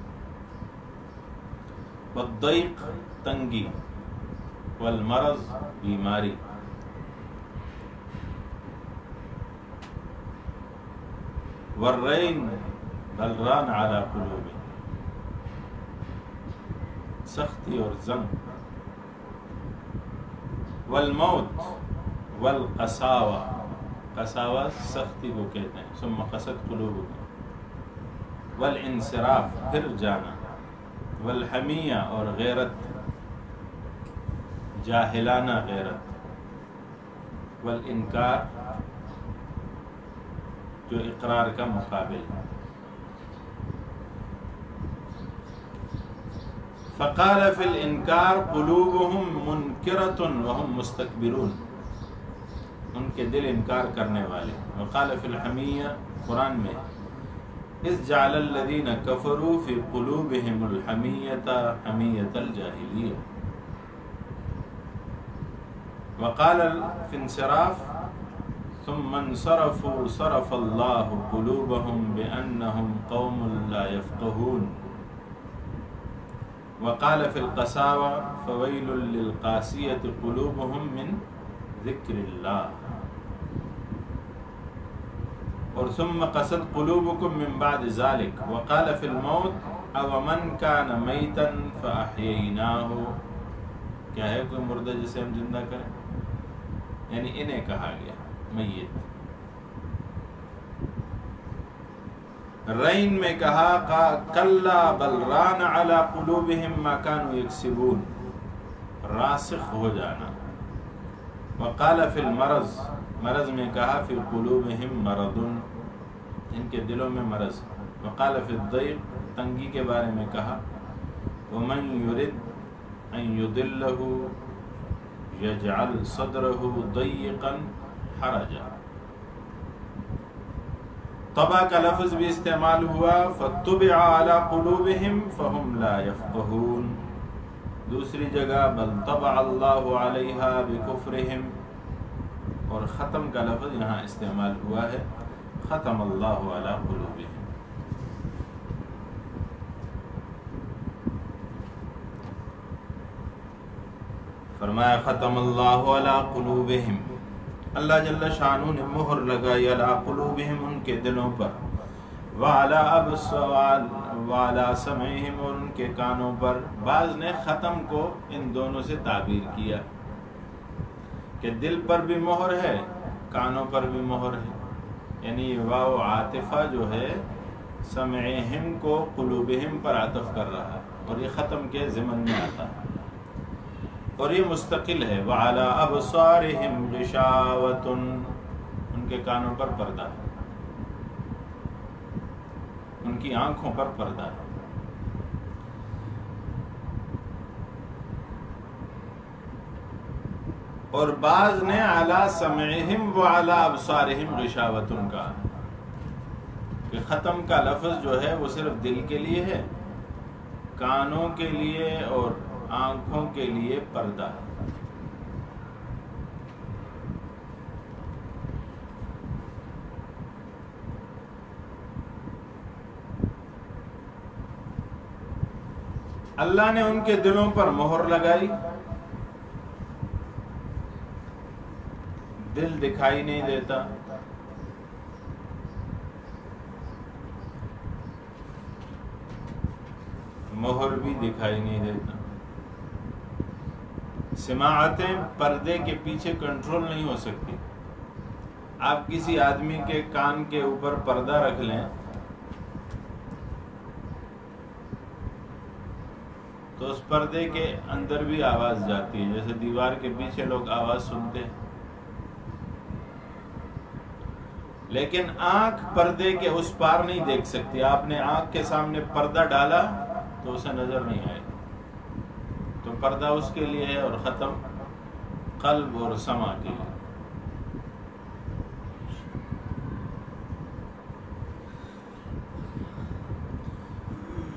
والضیق تنگی، والمرض بیماری، والرین بلران علی قلوب، سختی اور زنگ، والموت والقساوہ، قساوہ سختی کو کہتے ہیں، ثم قست قلوبکم، والانصراف پھر جانا، والحمیہ اور غیرت، جاہلانہ غیرت، والانکار جو اقرار کا مقابل ہے۔ فقال فی الانکار قلوبہم منکرۃ وہم مستکبرون، ان کے دل انکار کرنے والے۔ وقال فی الحمیہ، قرآن میں اذ جعل الذین کفروا فی قلوبہم الحمیۃ حمیۃ الجاہلیہ۔ وقال فی انصراف ثم انصرفوا صرف اللہ قلوبہم بأنہم قوم لا یفقہون۔ وقال فی القساوہ فویل للقاسیۃ قلوبہم من ذکر اللہ۔ اور ثم قست قلوبکم من بعد ذلک۔ وقال فی الموت اومن کان میتا فاحییناہ، کیا ہے کوئی مردہ جسے ہم زندہ کریں، یعنی انہیں کہا گیا میت۔ رین میں کہا کلا بل ران علی قلوبہم ما کانوا یکسبون، راسخ ہو جانا۔ وقال فی المرض، مرض میں کہا فی قلوبہم مرض، ان کے دلوں میں مرض۔ وقال فی الضیق، تنگی کے بارے میں کہا ومن یرد ان یضلہ یجعل صدرہ ضیقا حرجا۔ طبع کا لفظ بھی استعمال ہوا فطبع علی قلوبہم فہم لا یفقہون۔ دوسری جگہ بل طبع اللہ علیہا بکفرہم، اور ختم کا لفظ یہاں استعمال ہوا ہے ختم اللہ علی قلوبہم۔ فرمایا ختم اللہ علی قلوبہم، اللہ جل شانہ نے مہر لگائی علی قلوبہم ان کے دلوں پر، وعلی وعلی سمعہم اور ان کے کانوں پر۔ بعض نے ختم کو ان دونوں سے تعبیر کیا کہ دل پر بھی مہر ہے کانوں پر بھی مہر ہے، یعنی واو عاطفہ جو ہے سمعہم کو قلوبہم پر عطف کر رہا ہے، اور یہ ختم کے ضمن میں آتا ہے، اور یہ مستقل ہے۔ وعلی ابصارہم غشاوۃ، ان کے کانوں پر پردہ ہے، ان کی آنکھوں پر پردہ ہے۔ اور بعض نے علی سمعہم وعلی ابصارہم غشاوۃ کا، کہ ختم کا لفظ جو ہے وہ صرف دل کے لیے ہے، کانوں کے لیے اور آنکھوں کے لیے پردہ ہے۔ اللہ نے ان کے دلوں پر مہر لگائی، دل دکھائی نہیں دیتا، مہر بھی دکھائی نہیں دیتا۔ سماعتیں پردے کے پیچھے کنٹرول نہیں ہو سکتی۔ آپ کسی آدمی کے کان کے اوپر پردہ رکھ لیں تو اس پردے کے اندر بھی آواز جاتی ہے، جیسے دیوار کے پیچھے لوگ آواز سنتے ہیں، لیکن آنکھ پردے کے اس پار نہیں دیکھ سکتی. آپ نے آنکھ کے سامنے پردہ ڈالا تو اسے نظر نہیں آئے. تو پردہ اس کے لیے ہے اور ختم قلب اور سمع کے لیے.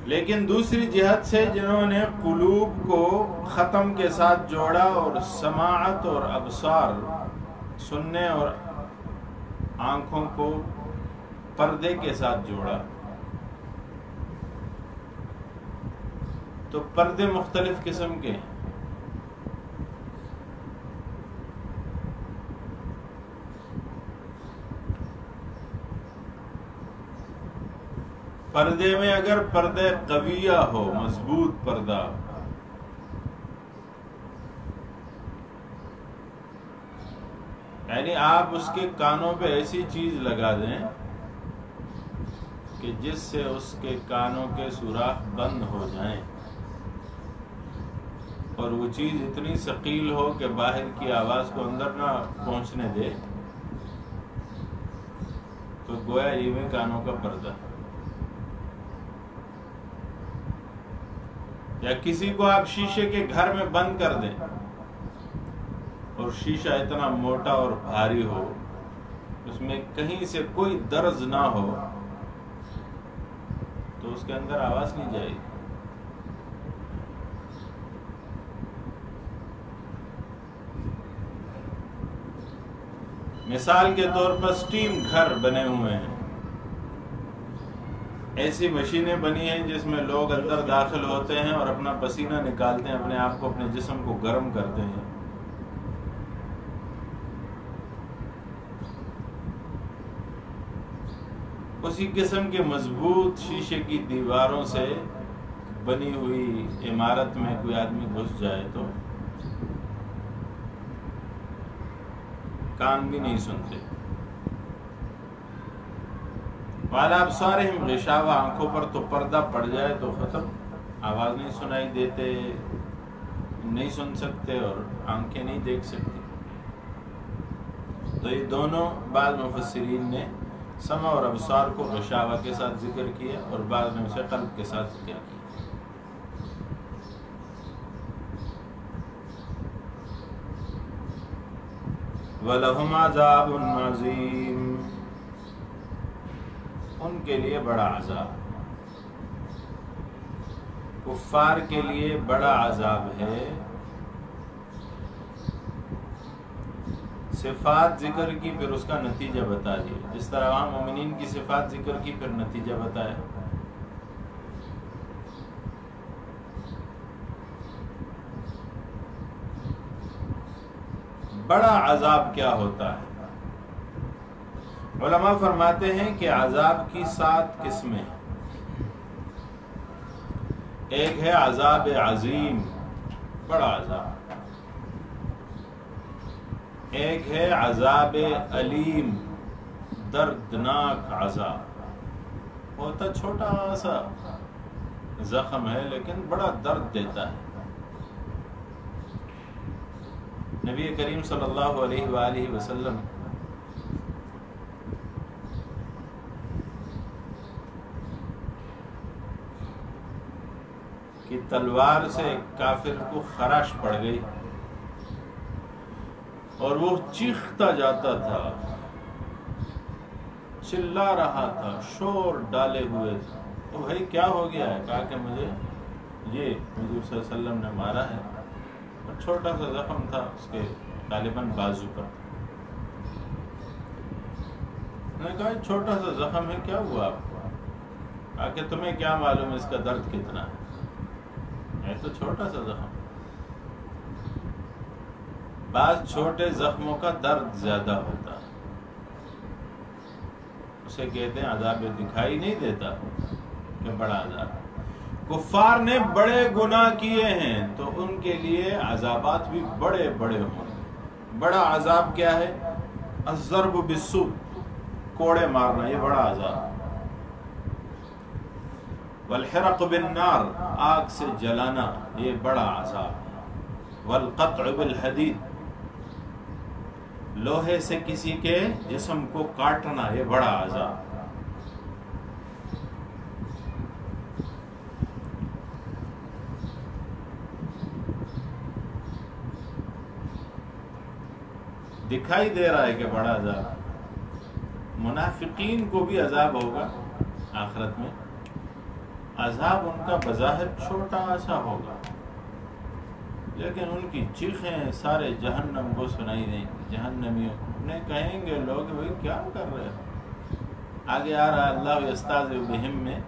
لیکن دوسری جہت سے جنہوں نے قلوب کو ختم کے ساتھ جوڑا اور سماعت اور ابصار سننے اور آنکھوں کو پردے کے ساتھ جوڑا، تو پردے مختلف قسم کے ہیں. پردے میں اگر پردے قویہ ہو، مضبوط پردہ، یعنی آپ اس کے کانوں پہ ایسی چیز لگا دیں کہ جس سے اس کے کانوں کے سوراخ بند ہو جائیں، اور وہ چیز اتنی ثقیل ہو کہ باہر کی آواز کو اندر نہ پہنچنے دے، تو گویا یہ بھی کانوں کا پردہ. یا کسی کو آپ شیشے کے گھر میں بند کر دیں اور شیشہ اتنا موٹا اور بھاری ہو، اس میں کہیں سے کوئی درز نہ ہو، تو اس کے اندر آواز نہیں جائے گی. مثال کے طور پر سٹیم گھر بنے ہوئے ہیں، ایسی مشینیں بنی ہیں جس میں لوگ اندر داخل ہوتے ہیں اور اپنا پسینہ نکالتے ہیں، اپنے آپ کو، اپنے جسم کو گرم کرتے ہیں. اسی قسم کے مضبوط شیشے کی دیواروں سے بنی ہوئی عمارت میں کوئی آدمی گھس جائے تو کان بھی نہیں سنتے. وَعَلَىٰ أَبْصَارِهِمْ غِشَاوَةٌ، آنکھوں پر تو پردہ پڑ جائے تو ختم، آواز نہیں سنائی دیتے، نہیں سن سکتے اور آنکھیں نہیں دیکھ سکتی. تو یہ دونوں بعض مفسرین نے سمع اور ابصار کو غشاوہ کے ساتھ ذکر کیا اور بعض نے اسے قلب کے ساتھ ذکر کیا. وَلَهُمْ عَذَابٌ عَظِيمٌ، ان کے لیے بڑا عذاب، کفار کے لیے بڑا عذاب ہے. صفات ذکر کی پھر اس کا نتیجہ بتا دیا، جس طرح وہاں مومنین کی صفات ذکر کی پھر نتیجہ بتایا. بڑا عذاب کیا ہوتا ہے؟ علماء فرماتے ہیں کہ عذاب کی 7 قسمیں ہیں. ایک ہے عذاب عظیم، بڑا عذاب. ایک ہے عذاب علیم، دردناک عذاب. ہوتا چھوٹا سا زخم ہے لیکن بڑا درد دیتا ہے. نبی کریم صلی اللہ علیہ وآلہ وسلم کی تلوار سے کافر کو خراش پڑ گئی اور وہ چیختا جاتا تھا، چلا رہا تھا، شور ڈالے ہوئے تھا. تو بھائی کیا ہو گیا ہے؟ کہا کہ مجھے یہ حضور صلی اللہ علیہ وسلم نے مارا ہے، اور چھوٹا سا زخم تھا اس کے غالباً بازو پر. میں نے کہا چھوٹا سا زخم ہے، کیا ہوا آپ کو؟ کہا کہ تمہیں کیا معلوم اس کا درد کتنا ہے؟ ہے تو چھوٹا سا زخم. بعض چھوٹے زخموں کا درد زیادہ ہوتا ہے، اسے کہتے ہیں عذاب دکھائی نہیں دیتا کہ بڑا عذاب. کفار نے بڑے گناہ کیے ہیں تو ان کے لیے عذابات بھی بڑے بڑے ہوں گے. بڑا عذاب کیا ہے؟ الضرب بالسوق، کوڑے مارنا، یہ بڑا عذاب. والحرق بالنار، آگ سے جلانا یہ بڑا عذاب ہے، والقطع بالحدید، لوہے سے کسی کے جسم کو کاٹنا یہ بڑا عذاب۔ دکھائی دے رہا ہے کہ بڑا عذاب، منافقین کو بھی عذاب ہوگا آخرت میں، عذاب ان کا بظاہر چھوٹا سا ہوگا لیکن ان کی چیخیں سارے جہنم کو سنائی دیں گی، جہنمیوں انہیں کہیں گے لوگ بھائی کیا کر رہے ہو۔ آگے آ رہا اللہ یستہزئ بہم میں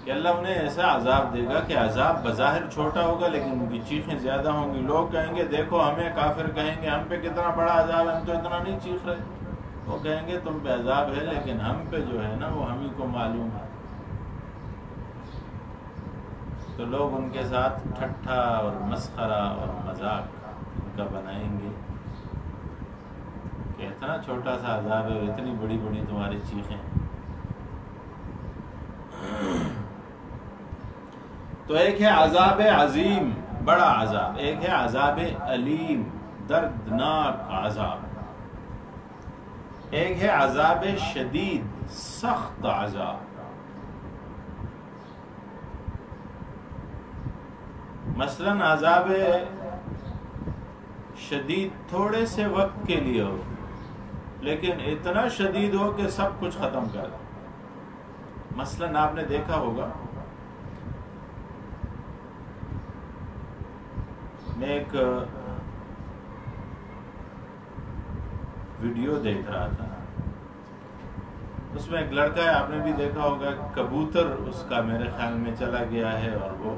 کہ اللہ انہیں ایسا عذاب دے گا کہ عذاب بظاہر چھوٹا ہوگا لیکن ان کی چیخیں زیادہ ہوں گی۔ لوگ کہیں گے دیکھو ہمیں، کافر کہیں گے ہم پہ کتنا بڑا عذاب ہے، ہم تو اتنا نہیں چیخ رہے۔ وہ کہیں گے تم پہ عذاب ہے لیکن ہم پہ جو ہے نا وہ ہم ہی کو معلوم ہے۔ تو لوگ ان کے ساتھ ٹھٹھا اور مسخرہ اور مذاق ان کا بنائیں گے کہ اتنا چھوٹا سا عذاب ہے، اتنی بڑی بڑی تمہاری چیخیں۔ تو ایک ہے عذاب عظیم بڑا عذاب، ایک ہے عذاب علیم دردناک عذاب، ایک ہے عذاب شدید سخت عذاب۔ مثلاً عذاب شدید تھوڑے سے وقت کے لیے ہو لیکن اتنا شدید ہو کہ سب کچھ ختم کر دے۔ مثلاً آپ نے دیکھا ہوگا، میں ایک ویڈیو دیکھ رہا تھا، اس میں ایک لڑکا ہے، آپ نے بھی دیکھا ہوگا، کبوتر اس کا میرے خیال میں چلا گیا ہے اور وہ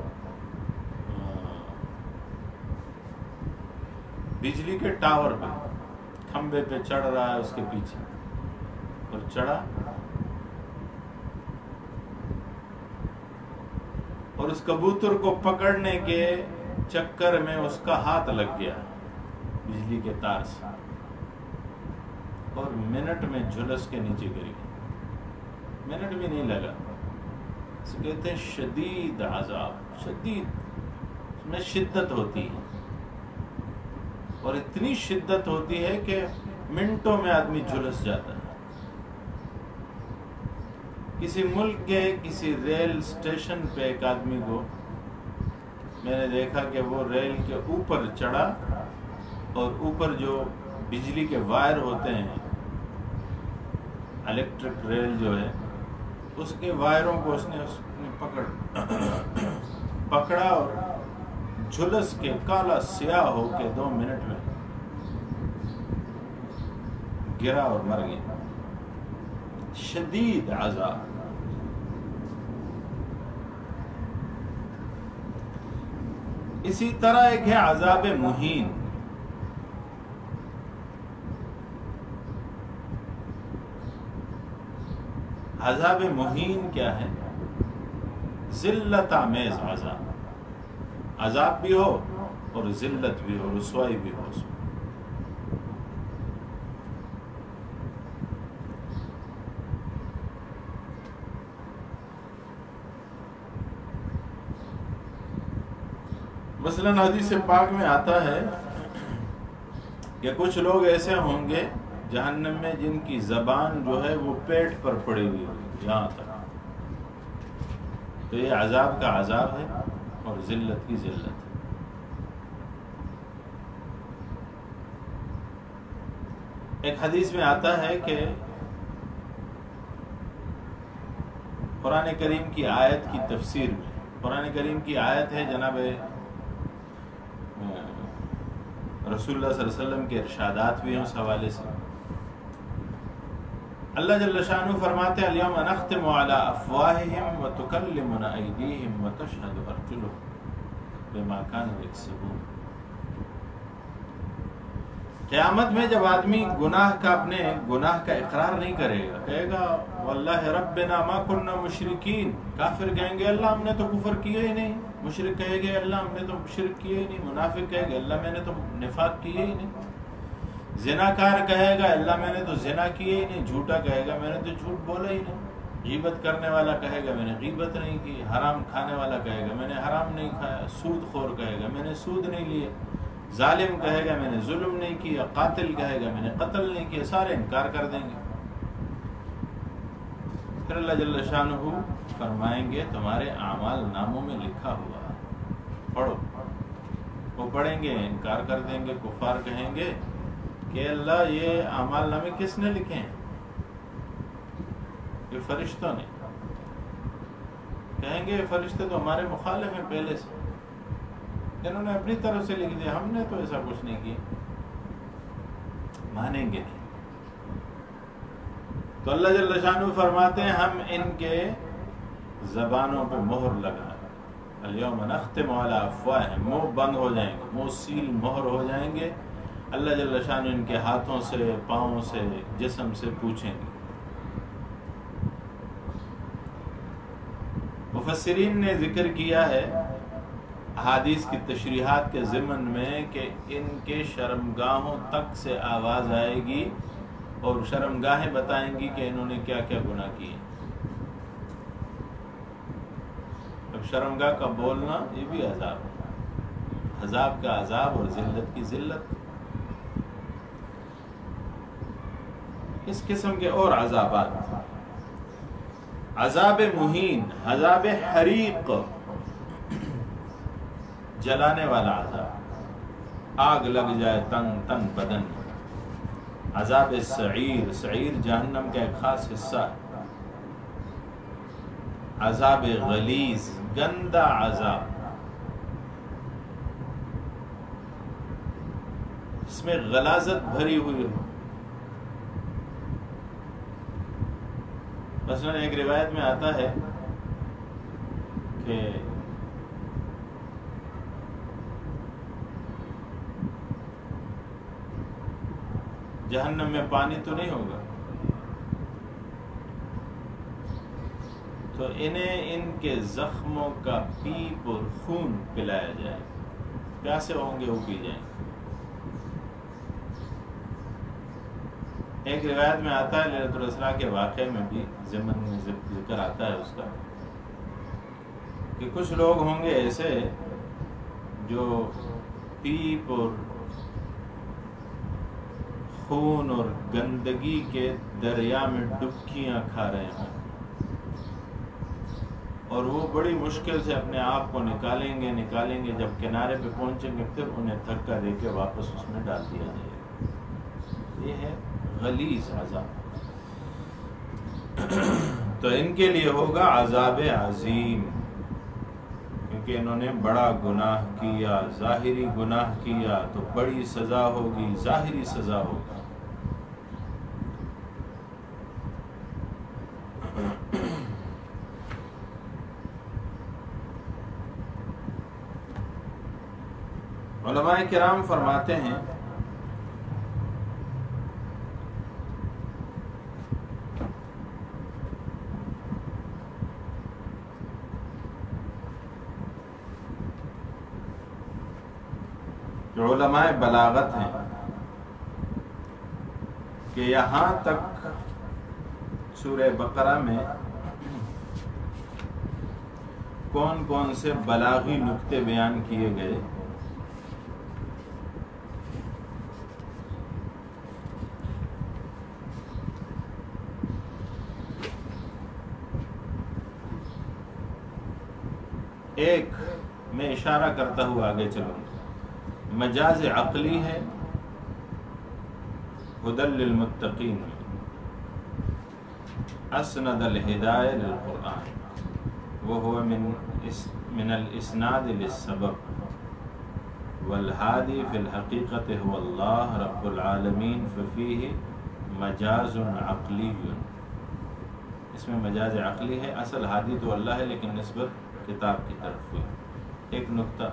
بجلی کے ٹاور پہ کھمبے پہ چڑھ رہا ہے اس کے پیچھے، اور چڑھا اور اس کبوتر کو پکڑنے کے چکر میں اس کا ہاتھ لگ گیا بجلی کے تار سے اور منٹ میں جھلس کے نیچے گر گیا، منٹ بھی نہیں لگا۔ اسے کہتے ہیں شدید عذاب، شدید، اس میں شدت ہوتی ہے اور اتنی شدت ہوتی ہے کہ منٹوں میں آدمی جھلس جاتا ہے۔ کسی ملک کے کسی ریل اسٹیشن پہ ایک آدمی کو میں نے دیکھا کہ وہ ریل کے اوپر چڑھا اور اوپر جو بجلی کے وائر ہوتے ہیں، الیکٹرک ریل جو ہے، اس کے وائروں کو اس نے پکڑا اور جھلس کے کالا سیاہ ہو کے 2 منٹ میں گرا اور مر گیا۔ شدید عذاب۔ اسی طرح ایک ہے عذاب مہین۔ عذاب مہین کیا ہے؟ ذلت آمیز عذاب، عذاب بھی ہو اور ذلت بھی ہو، رسوائی بھی ہو اس میں۔ مثلاً حدیث پاک میں آتا ہے کہ کچھ لوگ ایسے ہوں گے جہنم میں جن کی زبان جو ہے وہ پیٹ پر پڑی ہوئی ہوگی یہاں تک۔ تو یہ عذاب کا عذاب ہے اور ذلت کی ذلت ہے۔ ایک حدیث میں آتا ہے کہ قرآن کریم کی آیت کی تفسیر میں، قرآن کریم کی آیت ہے جناب رسول اللہ صلی اللہ علیہ وسلم کے ارشادات بھی ہیں اس حوالے سے۔ اللہ جل شانہ فرماتے ہیں الیوم نختم علی افواہہم وتکلمنا ایدیہم وتشہد ارجلہم بما کانوا یکسبون۔ قیامت میں جب آدمی گناہ کا اپنے گناہ کا اقرار نہیں کرے گا، کہے گا واللہ ربنا ما کننا مشرکین، کافر کہیں گے اللہ ہم نے تو کفر کیا ہی نہیں، مشرک کہے گے اللہ ہم نے تو شرک کیا ہی نہیں، منافق کہے گا اللہ میں نے تو نفاق کیا ہی نہیں، زناکار کہے گا اللہ میں نے تو زنا کیا ہی نہیں، جھوٹا کہے گا میں نے تو جھوٹ بولا ہی نہیں۔ غیبت کرنے والا کہے گا میں نے غیبت نہیں کی، حرام کھانے والا کہے گا میں نے حرام نہیں کھایا، سود خور کہے گا میں نے سود نہیں لیے، ظالم کہے گا میں نے ظلم نہیں کیا، قاتل کہے گا میں نے قتل نہیں کیا، سارے انکار کر دیں گے۔ پھر اللہ جل شانہ فرمائیں گے تمہارے اعمال ناموں میں لکھا ہوا ہے، پڑھو۔ وہ پڑھیں گے، انکار کر دیں گے، کفار کہیں گے کہ اللہ یہ اعمال نامے کس نے لکھے ہیں؟ یہ فرشتوں نے۔ کہیں گے فرشتے تو ہمارے مخالف ہیں پہلے سے، انہوں نے اپنی طرف سے لکھ دیا، ہم نے تو ایسا کچھ نہیں کیا۔ مانیں گے نہیں۔ تو اللہ جل شانہ فرماتے ہیں ہم ان کے زبانوں پہ مہر لگائیں، الیوم نختم علی افواہہم، منہ بند ہو جائیں گے، منہ سیل مہر ہو جائیں گے۔ اللہ جل شانہ ان کے ہاتھوں سے، پاؤں سے، جسم سے پوچھیں گے۔ مفسرین نے ذکر کیا ہے احادیث کی تشریحات کے ضمن میں کہ ان کے شرمگاہوں تک سے آواز آئے گی اور شرمگاہیں بتائیں گی کہ انہوں نے کیا کیا گناہ کیے۔ اب شرمگاہ کا بولنا یہ بھی عذاب ہے، عذاب کا عذاب اور ذلت کی ذلت۔ اس قسم کے اور عذابات، عذاب مہین، عذاب حریق، جلانے والا عذاب، آگ لگ جائے تن تن بدن۔ عذاب سعیر، سعیر جہنم کا ایک خاص حصہ ہے۔ عذاب غلیظ، گندا عذاب، اس میں غلاظت بھری ہوئی ہو۔ مثلا ایک روایت میں آتا ہے کہ جہنم میں پانی تو نہیں ہوگا، تو انہیں ان کے زخموں کا پیپ اور خون پلایا جائے، پیاسے ہوں گے وہ پی جائیں۔ ایک روایت میں آتا ہے لیلۃ الاسراء کے واقعے میں بھی ضمن میں ذکر آتا ہے اس کا، کہ کچھ لوگ ہوں گے ایسے جو پیپ اور خون اور گندگی کے دریا میں ڈبکیاں کھا رہے ہوں، اور وہ بڑی مشکل سے اپنے آپ کو نکالیں گے، جب کنارے پہ پہنچیں گے پھر انہیں دھکا دے کے واپس اس میں ڈال دیا جائے گا۔ یہ ہے غلیظ عذاب۔ تو ان کے لیے ہوگا عذاب عظیم، کیونکہ انہوں نے بڑا گناہ کیا، ظاہری گناہ کیا تو بڑی سزا ہوگی، ظاہری سزا ہوگی۔ علماء کرام فرماتے ہیں جو علماء بلاغت ہیں کہ یہاں تک سورہ بقرہ میں کون کون سے بلاغی نکتے بیان کیے گئے، ایک میں اشارہ کرتا ہوا آگے چلوں گا۔ مجاز عقلی ہے ہدی للمتقین، اسند الہدایہ للقرآن، وہو من الاسناد للسبب، والہادی فی الحقیقت هو اللہ رب العالمین، ففیہ مجاز عقلی۔ اس میں مجاز عقلی ہے، اصل ہادی تو اللہ ہے لیکن نسبت کتاب کی طرف ہوئی۔ ایک نقطہ۔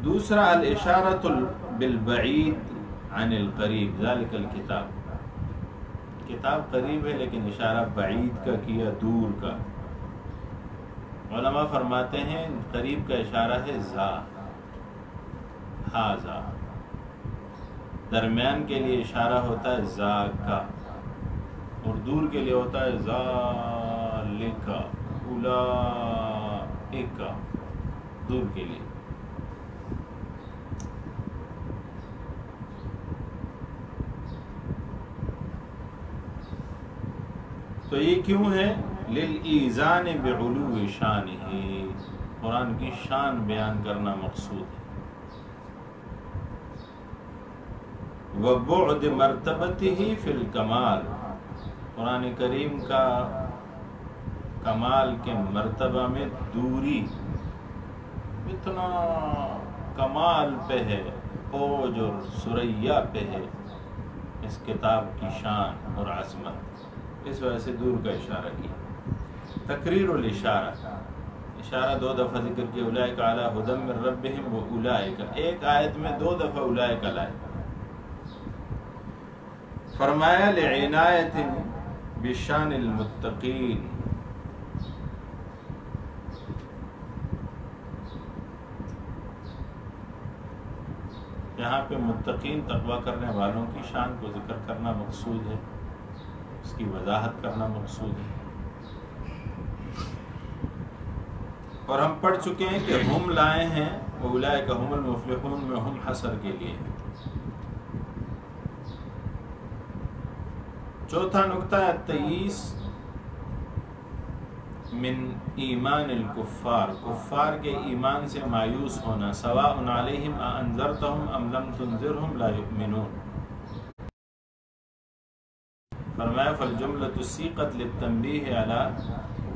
دوسرا الاشارۃ بالبعید عن القریب، ذالک الکتاب، کتاب قریب ہے لیکن اشارہ بعید کا کیا، دور کا۔ علماء فرماتے ہیں قریب کا اشارہ ہے ذا، ھذا، درمیان کے لیے اشارہ ہوتا ہے ذا کا، اور دور کے لیے ہوتا ہے ذالک اولئک، دور کے لیے۔ تو یہ کیوں ہے؟ للایذان بعلو شانہ، قرآن کی شان بیان کرنا مقصود ہے، وبعد مرتبتہ فی الکمال، قرآن کریم کا کمال کے مرتبہ میں دوری اتنا کمال پہ ہے، اوج اور ثریا پہ ہے اس کتاب کی شان اور عظمت، اس وجہ سے دور کا اشارہ کیا۔ تقریر الاشارہ، اشارہ دو دفعہ ذکر کیا، اولئک علی ھدی من ربہم و اولئک، ایک آیت میں دو دفعہ اولئک لائے۔ فرمایا لعنایت بشان المتقین، یہاں پہ متقین تقویٰ کرنے والوں کی شان کو ذکر کرنا مقصود ہے، اس کی وضاحت کرنا مقصود ہے۔ اور ہم پڑھ چکے ہیں کہ ہم لائے ہیں اولئک هم المفلحون میں ہم حسر کے لیے۔ چوتھا نقطہ ہے تئیس من ایمان الکفار، کفار کے ایمان سے مایوس ہونا، سواء علیہم انذرتہم ام لم تنذرہم لا یؤمنون۔ فرمایا فالجملۃ سیقت للتنبیہ علی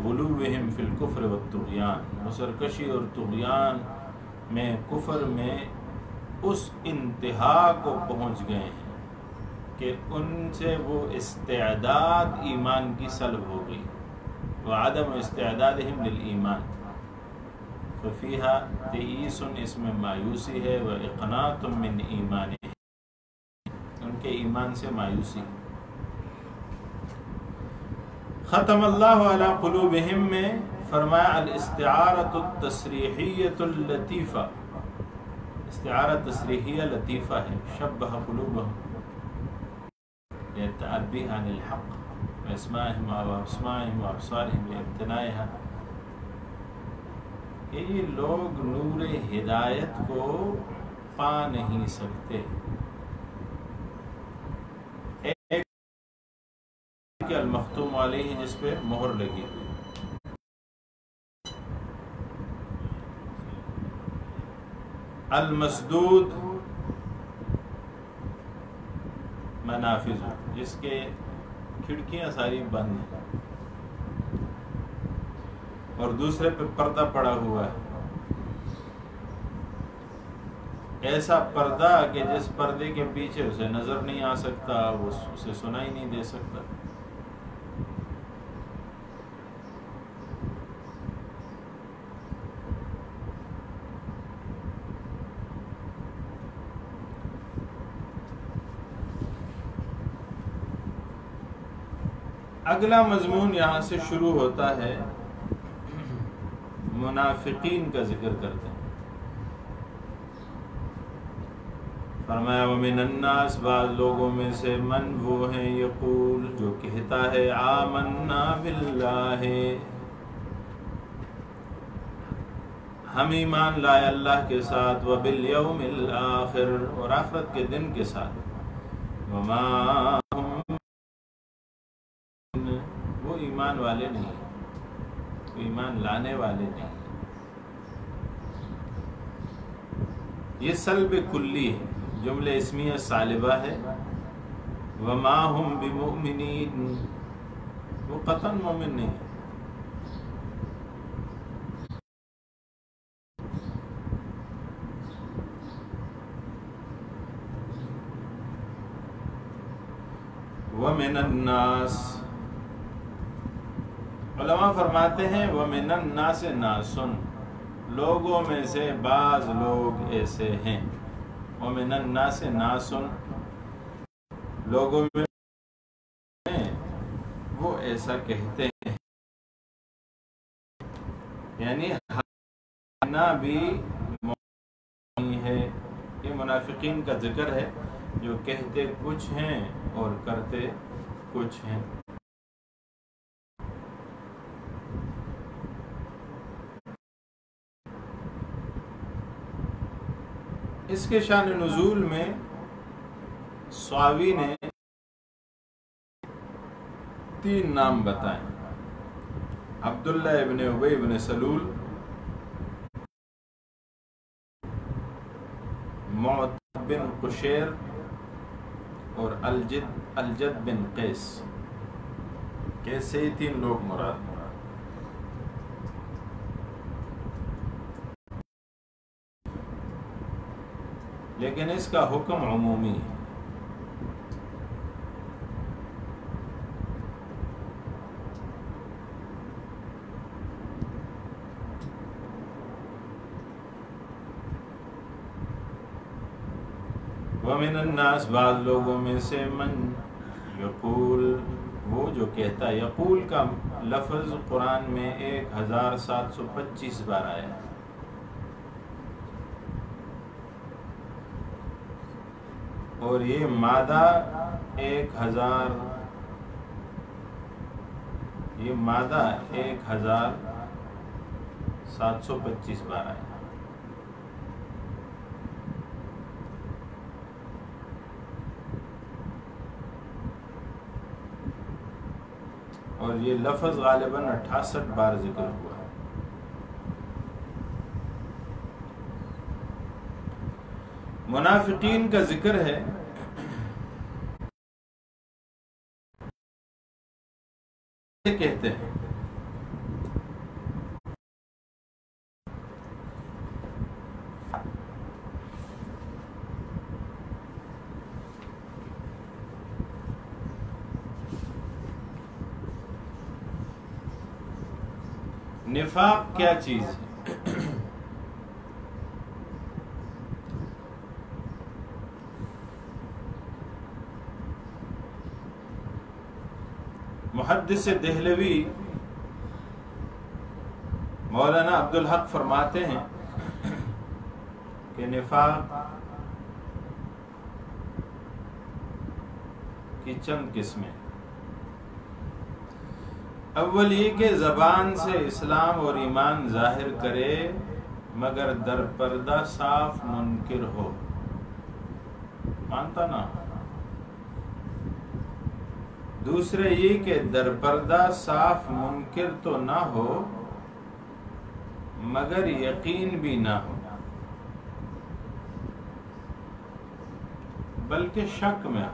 غلوہم فی الکفر والطغیان، سرکشی اور طغیان میں، کفر میں اس انتہا کو پہنچ گئے ہیں کہ ان سے وہ استعداد ایمان کی سلب ہو گئی، وعدم استعدادہم للایمان، ففیہا تئیس، اس میں مایوسی ہے، واقناط من ایمانہم، ان کے ایمان سے مایوسی۔ ختم اللہ علی قلوبہم میں فرمایا الاستعارۃ التصریحیۃ اللطیفہ، استعارہ تصریحیہ لطیفہ ہے، شبہ قلوبہم للتعبیہ عن الحق واسمائہم وابصارہم لامتناعہا، کہ یہ لوگ نور ہدایت کو پا نہیں سکتے، کہ المختوم علیہ جس پہ مہر لگی ہوئی، المسدود منافذ، جس کے کھڑکیاں ساری بند ہیں، اور دوسرے پہ پردہ پڑا ہوا ہے، ایسا پردہ کہ جس پردے کے پیچھے اسے نظر نہیں آ سکتا، وہ اسے سنائی نہیں دے سکتا۔ اگلا مضمون یہاں سے شروع ہوتا ہے، منافقین کا ذکر کرتے ہیں۔ فرمایا ومن الناس، بعض لوگوں میں سے، من وہ ہیں، یقول جو کہتا ہے، آمنا باللہ، ہم ایمان لائے اللہ کے ساتھ، وبالیوم الآخر، اور آخرت کے دن کے ساتھ، وما ہم، وہ ایمان والے نہیں، وہ ایمان لانے والے نہیں۔ یہ سلب کلی ہے، جملہ اسمیہ سالبہ ہے، وما ہم بمؤمنین، وہ قطعاً مومن نہیں۔ ومن الناس، علماء فرماتے ہیں ومن الناس ناسن، لوگوں میں سے بعض لوگ ایسے ہیں، ومن الناس ناسن، لوگوں میں وہ ایسا کہتے ہیں، یعنی نہ بھی ہے، یہ منافقین کا ذکر ہے جو کہتے کچھ ہیں اور کرتے کچھ ہیں۔ اس کے شان نزول میں ساوی نے 3 نام بتائے: عبداللہ ابن ابی ابن سلول، معتب بن قشیر اور الجد بن قیس۔ کیسے ہی 3 لوگ مراد۔ لیکن اس کا حکم عمومی ہے۔ وَمِنَ النَّاسِ، بعض لوگوں میں سے، من یقول، وہ جو کہتا ہے۔ یقول کا لفظ قرآن میں 1725 بار آیا ہے۔ اور یہ مادہ 1725 بار آیا۔ اور یہ لفظ غالباً 68 بار ذکر ہوا ہے۔ منافقین کا ذکر ہے۔ کہتے ہیں نفاق کیا چیز ہے؟ محدث دہلوی مولانا عبدالحق فرماتے ہیں کہ نفاق کی چند قسمیں۔ اول یہ کہ زبان سے اسلام اور ایمان ظاہر کرے مگر در پردہ صاف منکر ہو، مانتا نہ ہو۔ دوسرے یہ کہ در پردہ صاف منکر تو نہ ہو مگر یقین بھی نہ ہو، بلکہ شک میں ہو۔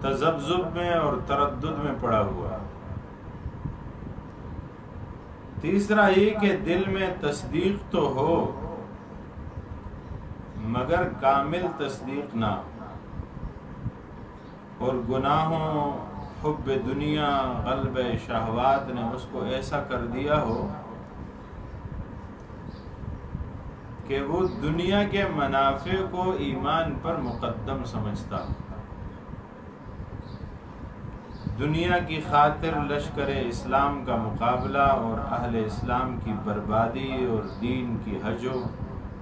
تذبذب میں اور تردد میں پڑا ہوا۔ تیسرا یہ کہ دل میں تصدیق تو ہو مگر کامل تصدیق نہ ہو، اور گناہوں، حب دنیا، غلبہ شہوات نے اس کو ایسا کر دیا ہو کہ وہ دنیا کے منافع کو ایمان پر مقدم سمجھتا ہو، دنیا کی خاطر لشکر اسلام کا مقابلہ اور اہل اسلام کی بربادی اور دین کی حجو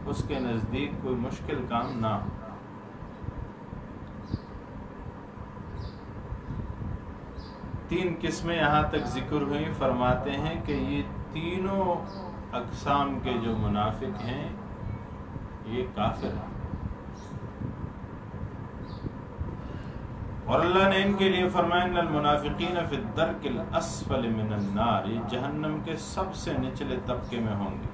اس کے نزدیک کوئی مشکل کام نہ ہو۔ تین قسمیں یہاں تک ذکر ہوئی۔ فرماتے ہیں کہ یہ تینوں اقسام کے جو منافق ہیں یہ کافر ہیں، اور اللہ نے ان کے لیے فرمایا ان المنافقین فی الدرک الاسفل من النار، یہ جہنم کے سب سے نچلے طبقے میں ہوں گے۔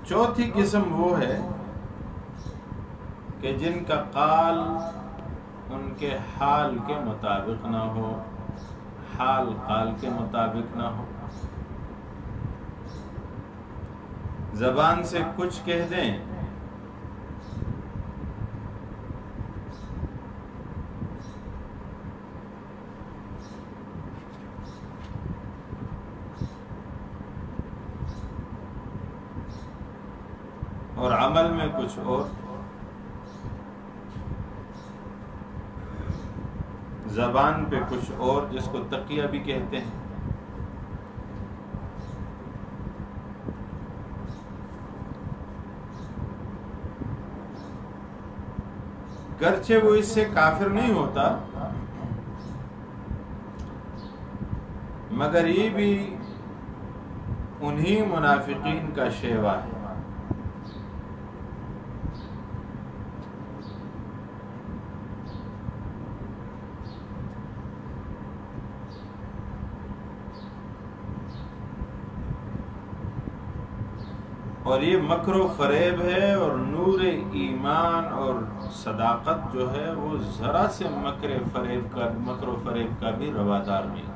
چوتھی قسم وہ ہے کہ جن کا قال ان کے حال کے مطابق نہ ہو، حال قال کے مطابق نہ ہو، زبان سے کچھ کہہ دیں اور عمل میں کچھ اور، زبان پہ کچھ اور، جس کو تقیہ بھی کہتے ہیں، گرچہ وہ اس سے کافر نہیں ہوتا مگر یہ بھی انہی منافقین کا شیوا ہے۔ اور یہ مکر و فریب ہے، اور نور ایمان اور صداقت جو ہے وہ ذرا سے مکر و فریب کا بھی روادار نہیں۔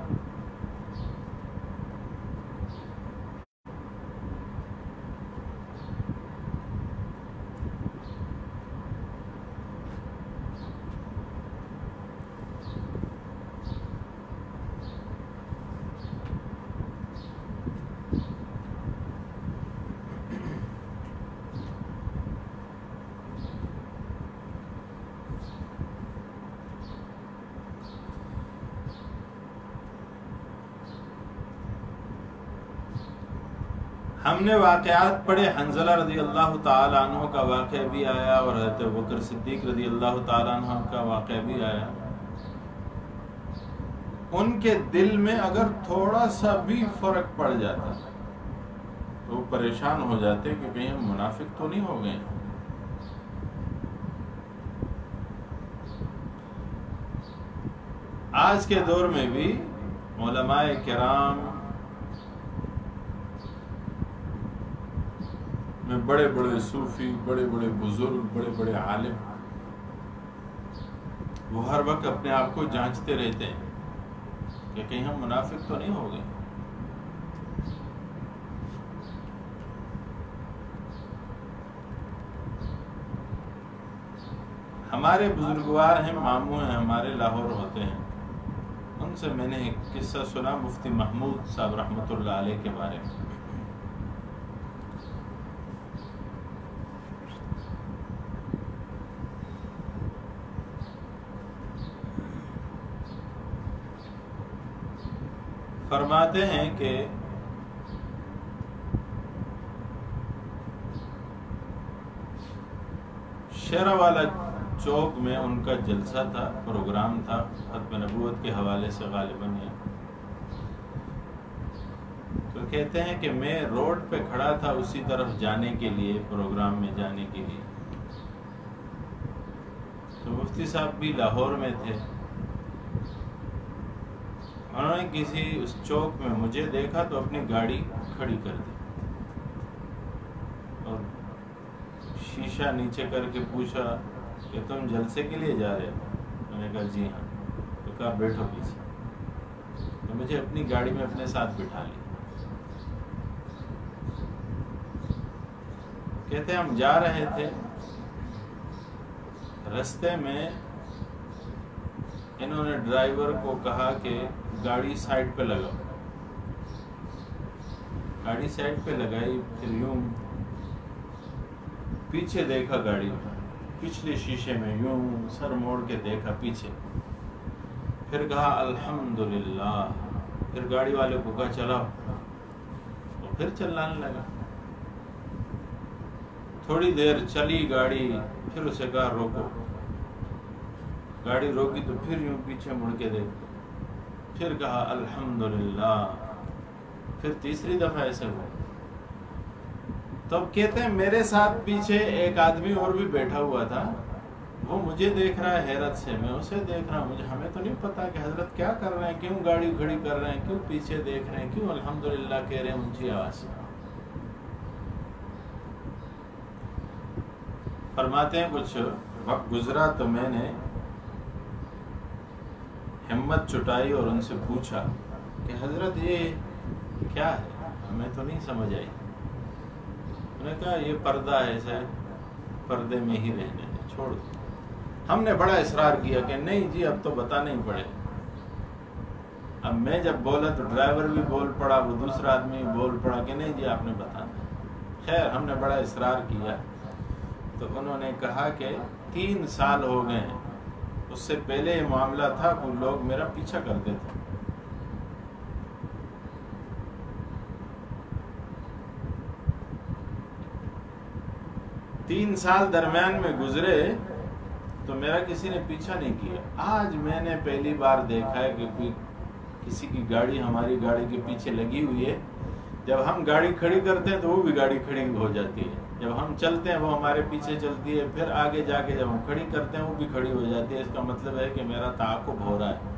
ہم نے واقعات پڑھے، حنظلہ رضی اللہ تعالی عنہ کا واقعہ بھی آیا اور حضرت ابوبکر صدیق رضی اللہ تعالی عنہ کا واقعہ بھی آیا۔ ان کے دل میں اگر تھوڑا سا بھی فرق پڑ جاتا تو وہ پریشان ہو جاتے کہ کہیں ہم منافق تو نہیں ہو گئے۔ آج کے دور میں بھی علماء کرام میں بڑے بڑے صوفی، بڑے بڑے بزرگ، بڑے بڑے عالم، وہ ہر وقت اپنے آپ کو جانچتے رہتے ہیں کہ کہیں ہم منافق تو نہیں ہو گئے۔ ہمارے بزرگوار ہیں، ماموں ہیں ہمارے، لاہور ہوتے ہیں، ان سے میں نے ایک قصہ سنا مفتی محمود صاحب رحمۃ اللہ علیہ کے بارے میں۔ فرماتے ہیں کہ شیرہ والا چوک میں ان کا جلسہ تھا، پروگرام تھا ختم نبوت کے حوالے سے غالباً ہے۔ تو کہتے ہیں کہ میں روڈ پہ کھڑا تھا اسی طرف جانے کے لیے، پروگرام میں جانے کے لیے، تو مفتی صاحب بھی لاہور میں تھے۔ انہوں نے کسی اس چوک میں مجھے دیکھا تو اپنی گاڑی کھڑی کر دی اور شیشہ نیچے کر کے پوچھا کہ تم جلسے کے لیے جا رہے ہو؟ میں نے کہا جی ہاں۔ تو کہا بیٹھو پیچھے، تو مجھے اپنی گاڑی میں اپنے ساتھ بٹھا لیا۔ کہتے ہم جا رہے تھے، رستے میں انہوں نے ڈرائیور کو کہا کہ گاڑی سائڈ پہ لگاؤ۔ گاڑی سائڈ پہ لگائی، پھر یوں پیچھے دیکھا گاڑی میں، پچھلے شیشے میں یوں سر موڑ کے دیکھا پیچھے، پھر کہا الحمدللہ، پھر گاڑی والے کو کہا چلاؤ، تو پھر چلانے لگا۔ تھوڑی دیر چلی گاڑی، پھر اسے کہا روکو، گاڑی روکی تو پھر یوں پیچھے مڑ کے دیکھا، پھر کہا الحمدللہ، پھر تیسری دفعہ ایسے ہوا۔ تو اب کہتے ہیں میرے ساتھ پیچھے ایک آدمی اور بھی بیٹھا ہوا تھا، وہ مجھے دیکھ رہا ہے حیرت سے، میں اسے دیکھ رہا ہوں، ہمیں تو نہیں پتا کہ حضرت کیا کر رہے ہیں، کیوں گاڑی کھڑی کر رہے ہیں، کیوں پیچھے دیکھ رہے ہیں، کیوں الحمدللہ کہہ رہے ہیں اونچی آواز سے۔ فرماتے ہیں کچھ وقت گزرا تو میں نے ہمت جٹائی اور ان سے پوچھا کہ حضرت یہ کیا ہے، ہمیں تو نہیں سمجھ آئی۔ انہوں نے کہا یہ پردہ ہے، پردے میں ہی رہنے دیں، چھوڑ دو۔ ہم نے بڑا اصرار کیا کہ نہیں جی اب تو بتانا ہی پڑے۔ اب میں جب بولا تو ڈرائیور بھی بول پڑا، وہ دوسرا آدمی بھی بول پڑا کہ نہیں جی آپ نے بتانا۔ خیر ہم نے بڑا اصرار کیا تو انہوں نے کہا کہ 3 سال ہو گئے ہیں، اس سے پہلے یہ معاملہ تھا، کوئی لوگ میرا پیچھا کرتے تھے۔ 3 سال درمیان میں گزرے تو میرا کسی نے پیچھا نہیں کیا. آج میں نے پہلی بار دیکھا ہے کہ کوئی کسی کی گاڑی ہماری گاڑی کے پیچھے لگی ہوئی ہے. جب ہم گاڑی کھڑی کرتے ہیں تو وہ بھی گاڑی کھڑی ہو جاتی ہے. جب ہم چلتے ہیں وہ ہمارے پیچھے چلتی ہے. پھر آگے جا کے جب ہم کھڑی کرتے ہیں وہ بھی کھڑی ہو جاتی ہے. اس کا مطلب ہے کہ میرا تعاقب ہو رہا ہے.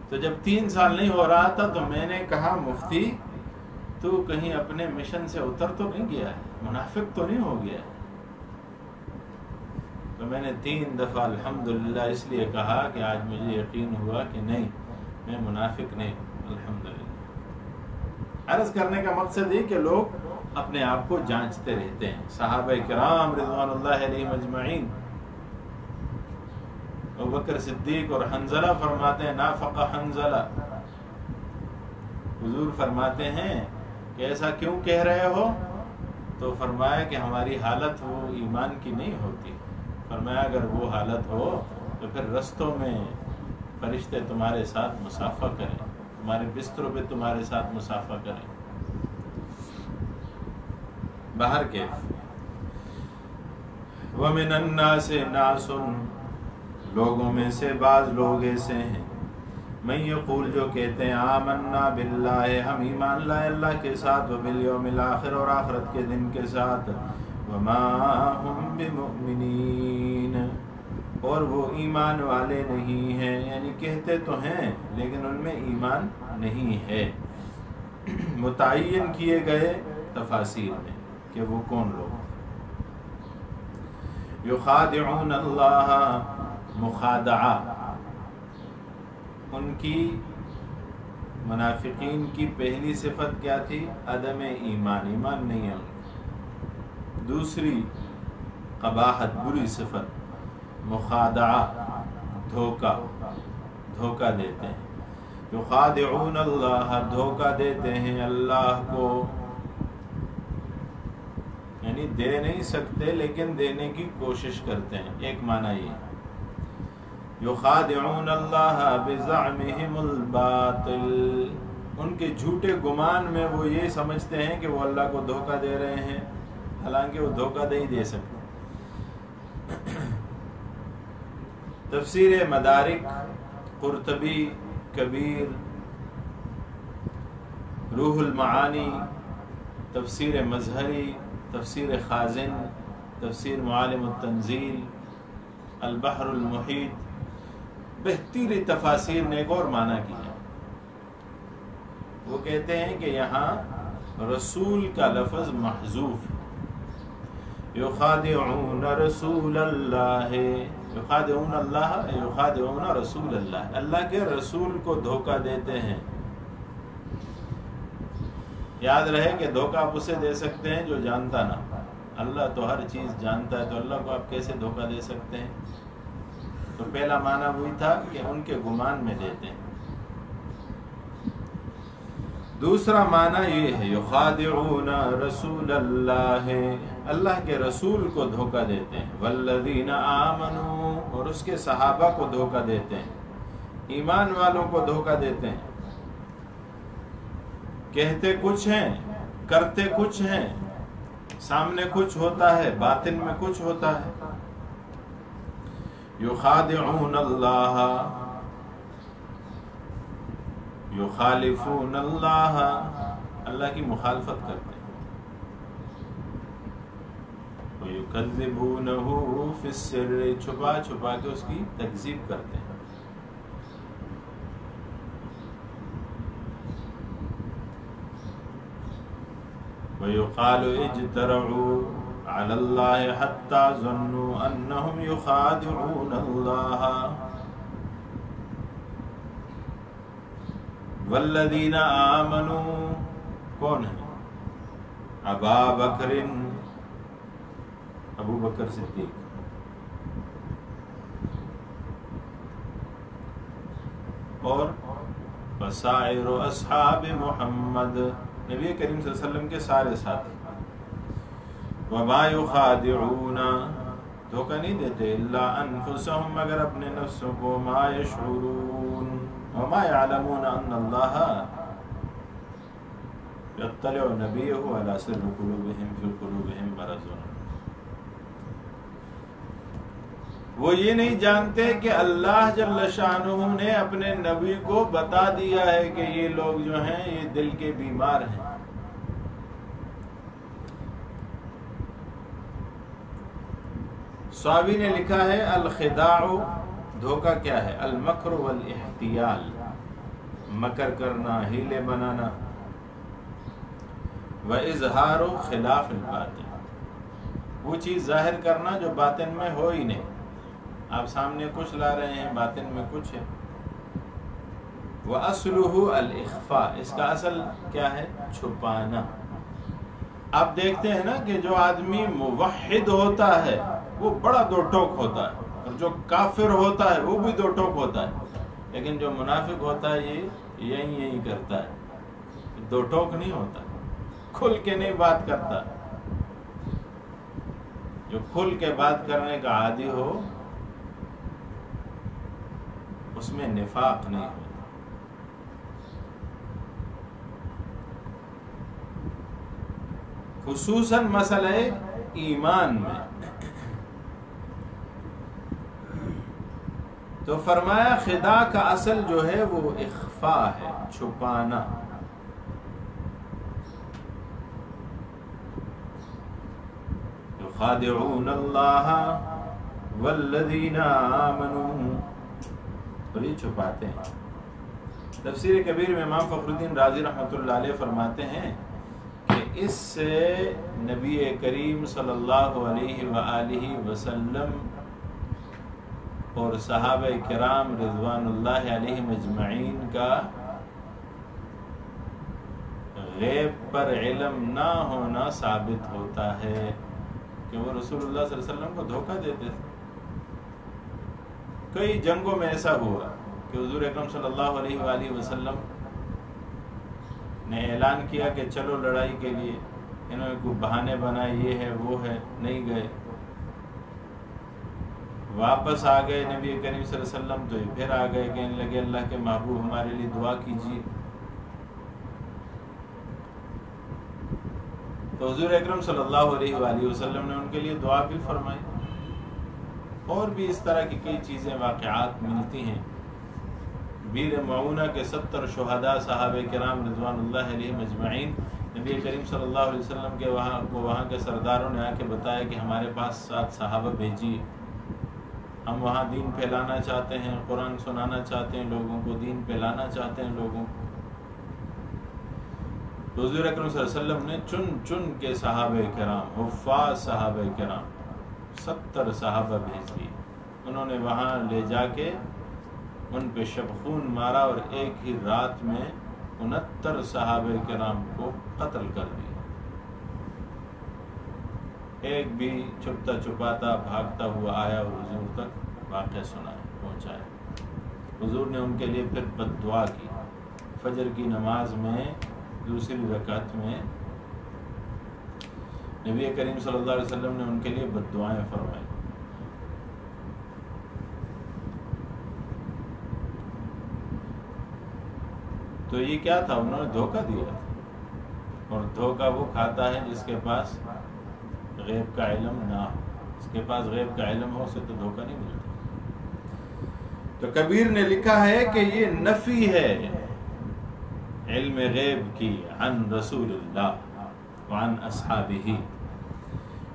تو جب 3 سال نہیں ہو رہا تھا تو میں نے کہا مفتی تو کہیں اپنے مشن سے اتر تو نہیں گیا ہے, منافق تو نہیں ہو گیا ہے. تو میں نے 3 دفعہ الحمدللہ اس لیے کہا کہ آج مجھے یقین ہوا کہ نہیں, میں منافق نہیں, الحمدللہ. عرض کرنے کا مقصد یہ کہ لوگ اپنے آپ کو جانچتے رہتے ہیں. صحابہ کرام رضوان اللہ علیہم اجمعین, ابوبکر صدیق اور حنظلہ فرماتے ہیں نافق حنظلہ. حضور فرماتے ہیں کہ ایسا کیوں کہہ رہے ہو؟ تو فرمایا کہ ہماری حالت وہ ایمان کی نہیں ہوتی. فرمایا اگر وہ حالت ہو تو پھر رستوں میں فرشتے تمہارے ساتھ مصافحہ کریں, تمہارے بستروں پہ تمہارے ساتھ مصافحہ کریں. باہر کیف وَمِنَ النَّاسِ نَاسٌ, لوگوں میں سے بعض لوگ ایسے ہیں, من یقول جو کہتے ہیں آمنا باللہ, ہم ایمان لائے اللہ کے ساتھ, وبالیوم الآخر, اور آخرت کے دن کے ساتھ, وما ہم بمؤمنین, اور وہ ایمان والے نہیں ہیں. یعنی کہتے تو ہیں لیکن ان میں ایمان نہیں ہے. متعین کیے گئے تفاسیر میں کہ وہ کون لوگ. یخادعون اللہ, مخادعہ, ان کی منافقین کی پہلی صفت کیا تھی؟ عدم ایمان, ایمان نہیں ہے ان کی. دوسری قباحت, بری صفت, مخادعہ, دھوکہ, دھوکہ دیتے ہیں. یخادعون اللہ, دھوکہ دیتے ہیں اللہ کو, یعنی دے نہیں سکتے لیکن دینے کی کوشش کرتے ہیں. ایک معنی یہ. یخادعون اللہ بزعمہم الباطل, ان کے جھوٹے گمان میں وہ یہ سمجھتے ہیں کہ وہ اللہ کو دھوکہ دے رہے ہیں, حالانکہ وہ دھوکہ نہیں دے سکتے. تفسیر مدارک, قرطبی, کبیر, روح المعانی, تفسیر مظہری, تفسیر خازن, تفسیر معالم التنزیل, البحر المحیط, بہتری تفاسیر نے ایک اور معنی کیا. وہ کہتے ہیں کہ یہاں رسول کا لفظ محذوف. یخادعون رسول اللہ, یخادعون اللہ, یخادعون رسول اللہ, اللہ کے رسول کو دھوکہ دیتے ہیں. یاد رہے کہ دھوکہ آپ اسے دے سکتے ہیں جو جانتا نہ. اللہ تو ہر چیز جانتا ہے, تو اللہ کو آپ کیسے دھوکہ دے سکتے ہیں؟ تو پہلا معنی وہی تھا کہ ان کے گمان میں دیتے ہیں. دوسرا معنی یہ ہے یخادعون رسول اللہ, اللہ کے رسول کو دھوکہ دیتے ہیں. والذین آمنوا, اور اس کے صحابہ کو دھوکہ دیتے ہیں, ایمان والوں کو دھوکہ دیتے ہیں. کہتے کچھ ہیں, کرتے کچھ ہیں, سامنے کچھ ہوتا ہے, باطن میں کچھ ہوتا ہے. یخادعون اللہ, یخالفون اللہ, اللہ کی مخالفت کرتے ہیں. ویکذبونہ فی السر, چھپا چھپا کے اس کی تکذیب کرتے ہیں. وَيُقَالُ اجْتَرَعُوا عَلَى اللَّهِ حَتَّى ظَنُّوا أَنَّهُمْ يُخَادِعُونَ اللَّهَ وَالَّذِينَ آمَنُوا, کون ہے؟ ابا بکر, ابو بکر صدیق. اور بسائر اصحاب محمد, نبی کریم صلی اللہ علیہ وسلم کے سارے ساتھی. وما یخادعون, دھوکہ نہیں دیتے, الا انفسهم, مگر اپنے نفسوں کو, ما یشعرون, وما یعلمون ان اللہ یطلع نبیہ علی سر قلوبہم فی قلوبہم مرض. وہ یہ نہیں جانتے کہ اللہ جل شانہ نے اپنے نبی کو بتا دیا ہے کہ یہ لوگ جو ہیں یہ دل کے بیمار ہیں۔ صحابی نے لکھا ہے الخداع، دھوکہ کیا ہے؟ المکر والاحتیال، مکر کرنا، ہیلے بنانا، واظہار خلاف الباطن، وہ چیز ظاہر کرنا جو باطن میں ہو ہی نہیں، آپ سامنے کچھ لا رہے ہیں باطن میں کچھ ہے۔ وَأَصْلُهُ الْإِخْفَاء، اس کا اصل کیا ہے؟ چھپانا۔ آپ دیکھتے ہیں نا کہ جو آدمی موحد ہوتا ہے وہ بڑا دو ٹوک ہوتا ہے، اور جو کافر ہوتا ہے وہ بھی دو ٹوک ہوتا ہے، لیکن جو منافق ہوتا ہے یہ یہی کرتا ہے، دو ٹوک نہیں ہوتا، کھل کے نہیں بات کرتا۔ جو کھل کے بات کرنے کا عادی ہو اس میں نفاق نہیں ہوتا۔ خصوصاً مسئلہ ایمان میں تو فرمایا خدا کا اصل جو ہے وہ اخفاء ہے، چھپانا۔ یخادعون اللہ والذین آمنوا، اور یہ چھپاتے ہیں۔ تفسیر کبیر میں امام فخر الدین رازی رحمۃ اللہ علیہ فرماتے ہیں کہ اس سے نبی کریم صلی اللہ علیہ وآلہ وسلم اور صحابہ کرام رضوان اللہ علیہم اجمعین کا غیب پر علم نہ ہونا ثابت ہوتا ہے کہ وہ رسول اللہ صلی اللہ علیہ وسلم کو دھوکہ دیتے تھے۔ کئی جنگوں میں ایسا ہوا کہ حضور اکرم صلی اللہ علیہ وآلہ وسلم نے اعلان کیا کہ چلو لڑائی کے لیے، انہوں نے کوئی بہانے بنائے، یہ ہے وہ ہے، نہیں گئے، واپس آ گئے نبی کریم صلی اللہ علیہ وسلم تو یہ پھر آ گئے، کہنے لگے اللہ کے محبوب ہمارے لیے دعا کیجیے۔ تو حضور اکرم صلی اللہ علیہ وآلہ وسلم نے ان کے لیے دعا بھی فرمائی۔ اور بھی اس طرح کی کئی چیزیں واقعات ملتی ہیں۔ بیر معونہ کے 70 شہداء صحابہ کرام رضوان اللہ علیہم اجمعین، نبی کریم صلی اللہ علیہ وسلم کے وہاں کے سرداروں نے آ کے بتایا کہ ہمارے پاس 7 صحابہ بھیجیے، ہم وہاں دین پھیلانا چاہتے ہیں، قرآن سنانا چاہتے ہیں لوگوں کو، دین پھیلانا چاہتے ہیں لوگوں کو۔ تو حضور اکرم صلی اللہ علیہ وسلم نے چن چن کے صحابہ کرام، حفاظ صحابہ کرام 70 صحابہ بھیج دیے۔ انہوں نے وہاں لے جا کے ان پہ شبخون مارا اور ایک ہی رات میں 69 صحابہ کرام کو قتل کر دیا۔ ایک بھی چھپتا چھپاتا بھاگتا ہوا آیا اور حضور تک واقعہ سنایا، پہنچایا۔ حضور نے ان کے لیے پھر بد دعا کی۔ فجر کی نماز میں دوسری رکعت میں نبی کریم صلی اللہ علیہ وسلم نے ان کے لیے بد دعائیں فرمائی۔ تو یہ کیا تھا؟ انہوں نے دھوکہ دیا، اور دھوکہ وہ کھاتا ہے جس کے پاس غیب کا علم نہ ہو۔ اس کے پاس غیب کا علم ہو اسے تو دھوکہ نہیں ملتا۔ تو کبیر نے لکھا ہے کہ یہ نفی ہے علم غیب کی عن رسول اللہ وعن اصحابہ۔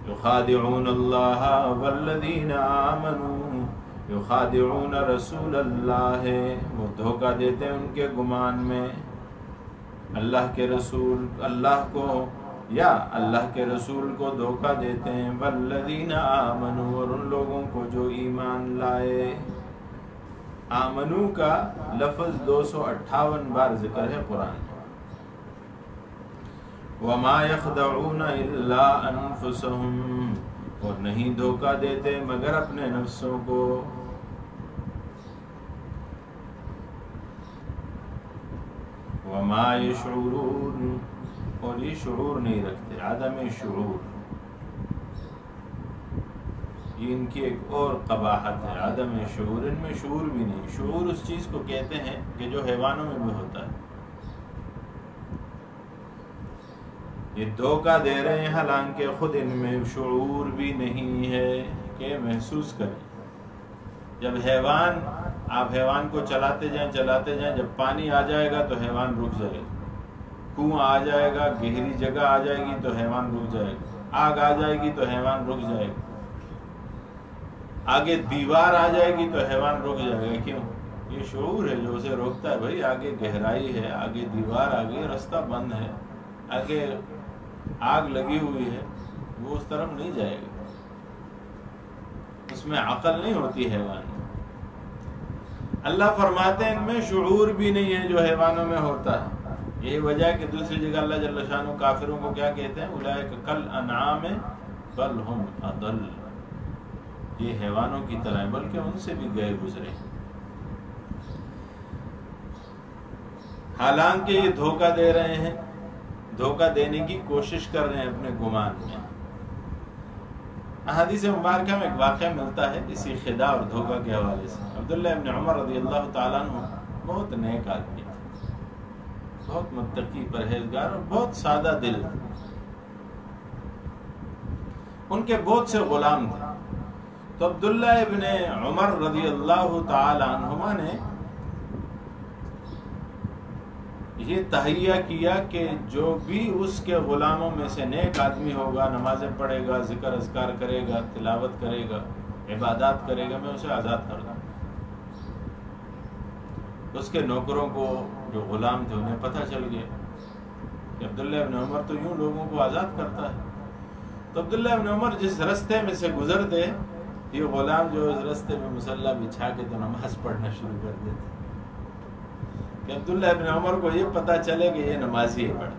یخادعون اللہ والذین آمنوا یخادعون رسول اللہ، وہ دھوکہ دیتے ہیں ان کے گمان میں اللہ کے رسول، اللہ کو یا اللہ کے رسول کو دھوکہ دیتے ہیں، والذین آمنوا، اور ان لوگوں کو جو ایمان لائے۔ آمنو کا لفظ 258 بار ذکر ہے قرآن میں۔ وما یخدعون الا انفسهم، اور نہیں دھوکہ دیتے مگر اپنے نفسوں کو۔ وما یشعرون، اور یہ شعور نہیں رکھتے، عدم شعور، یہ ان کی ایک اور قباحت ہے، عدم شعور، ان میں شعور بھی نہیں۔ شعور اس چیز کو کہتے ہیں کہ جو حیوانوں میں بھی ہوتا ہے۔ یہ دھوکہ دے رہے ہیں حالانکہ خود ان میں شعور بھی نہیں ہے کہ محسوس کریں۔ جب حیوان، آپ حیوان کو چلاتے جائیں جب پانی آ جائے گا تو حیوان رک جائے گا، کنواں آ جائے گا، گہری جگہ آ جائے گی تو حیوان رک جائے گا، آگ آ جائے گی تو حیوان رک جائے گا، آگے دیوار آ جائے گی تو حیوان رک جائے گا۔ کیوں؟ یہ شعور ہے جو اسے روکتا ہے، بھائی آگے گہرائی ہے، آگے دیوار آ گئی، راستہ بند ہے، آگے آگ لگی ہوئی ہے، وہ اس طرف نہیں جائے گا، اس میں عقل نہیں ہوتی حیوان میں۔ اللہ فرماتے ہیں ان میں شعور بھی نہیں ہے جو حیوانوں میں ہوتا ہے۔ یہی وجہ ہے کہ دوسری جگہ اللہ جل شانہ کافروں کو کیا کہتے ہیں؟ اولئک کالانعام بل ہم اضل، یہ حیوانوں کی طرح ہیں بلکہ ان سے بھی گئے گزرے۔ حالانکہ یہ دھوکہ دے رہے ہیں، دھوکہ دینے کی کوشش کر رہے ہیں اپنے گمان میں۔ احادیث مبارکہ میں ایک واقعہ ملتا ہے اسی خداع اور دھوکہ کے حوالے سے۔ عبداللہ ابن عمر رضی اللہ تعالیٰ عنہ بہت نیک آدمی تھے، بہت متقی، پرہیزگار اور بہت سادہ دل تھے۔ ان کے بہت سے غلام تھے، تو عبداللہ ابن عمر رضی اللہ تعالیٰ عنہما نے یہ تہیہ کیا کہ جو بھی اس کے غلاموں میں سے نیک آدمی ہوگا، نمازیں پڑھے گا، ذکر اذکار کرے گا، تلاوت کرے گا، عبادات کرے گا، میں اسے آزاد کر دوں۔ اس کے نوکروں کو، جو غلام تھے، انہیں پتہ چل گیا کہ عبداللہ ابن عمر تو یوں لوگوں کو آزاد کرتا ہے۔ تو عبداللہ ابن عمر جس رستے میں سے گزرتے، یہ غلام جو اس رستے میں مصلی بچھا کے تو نماز پڑھنا شروع کر دیتے کہ عبداللہ ابن عمر کو یہ پتہ چلے کہ یہ نمازی ہے، پڑھ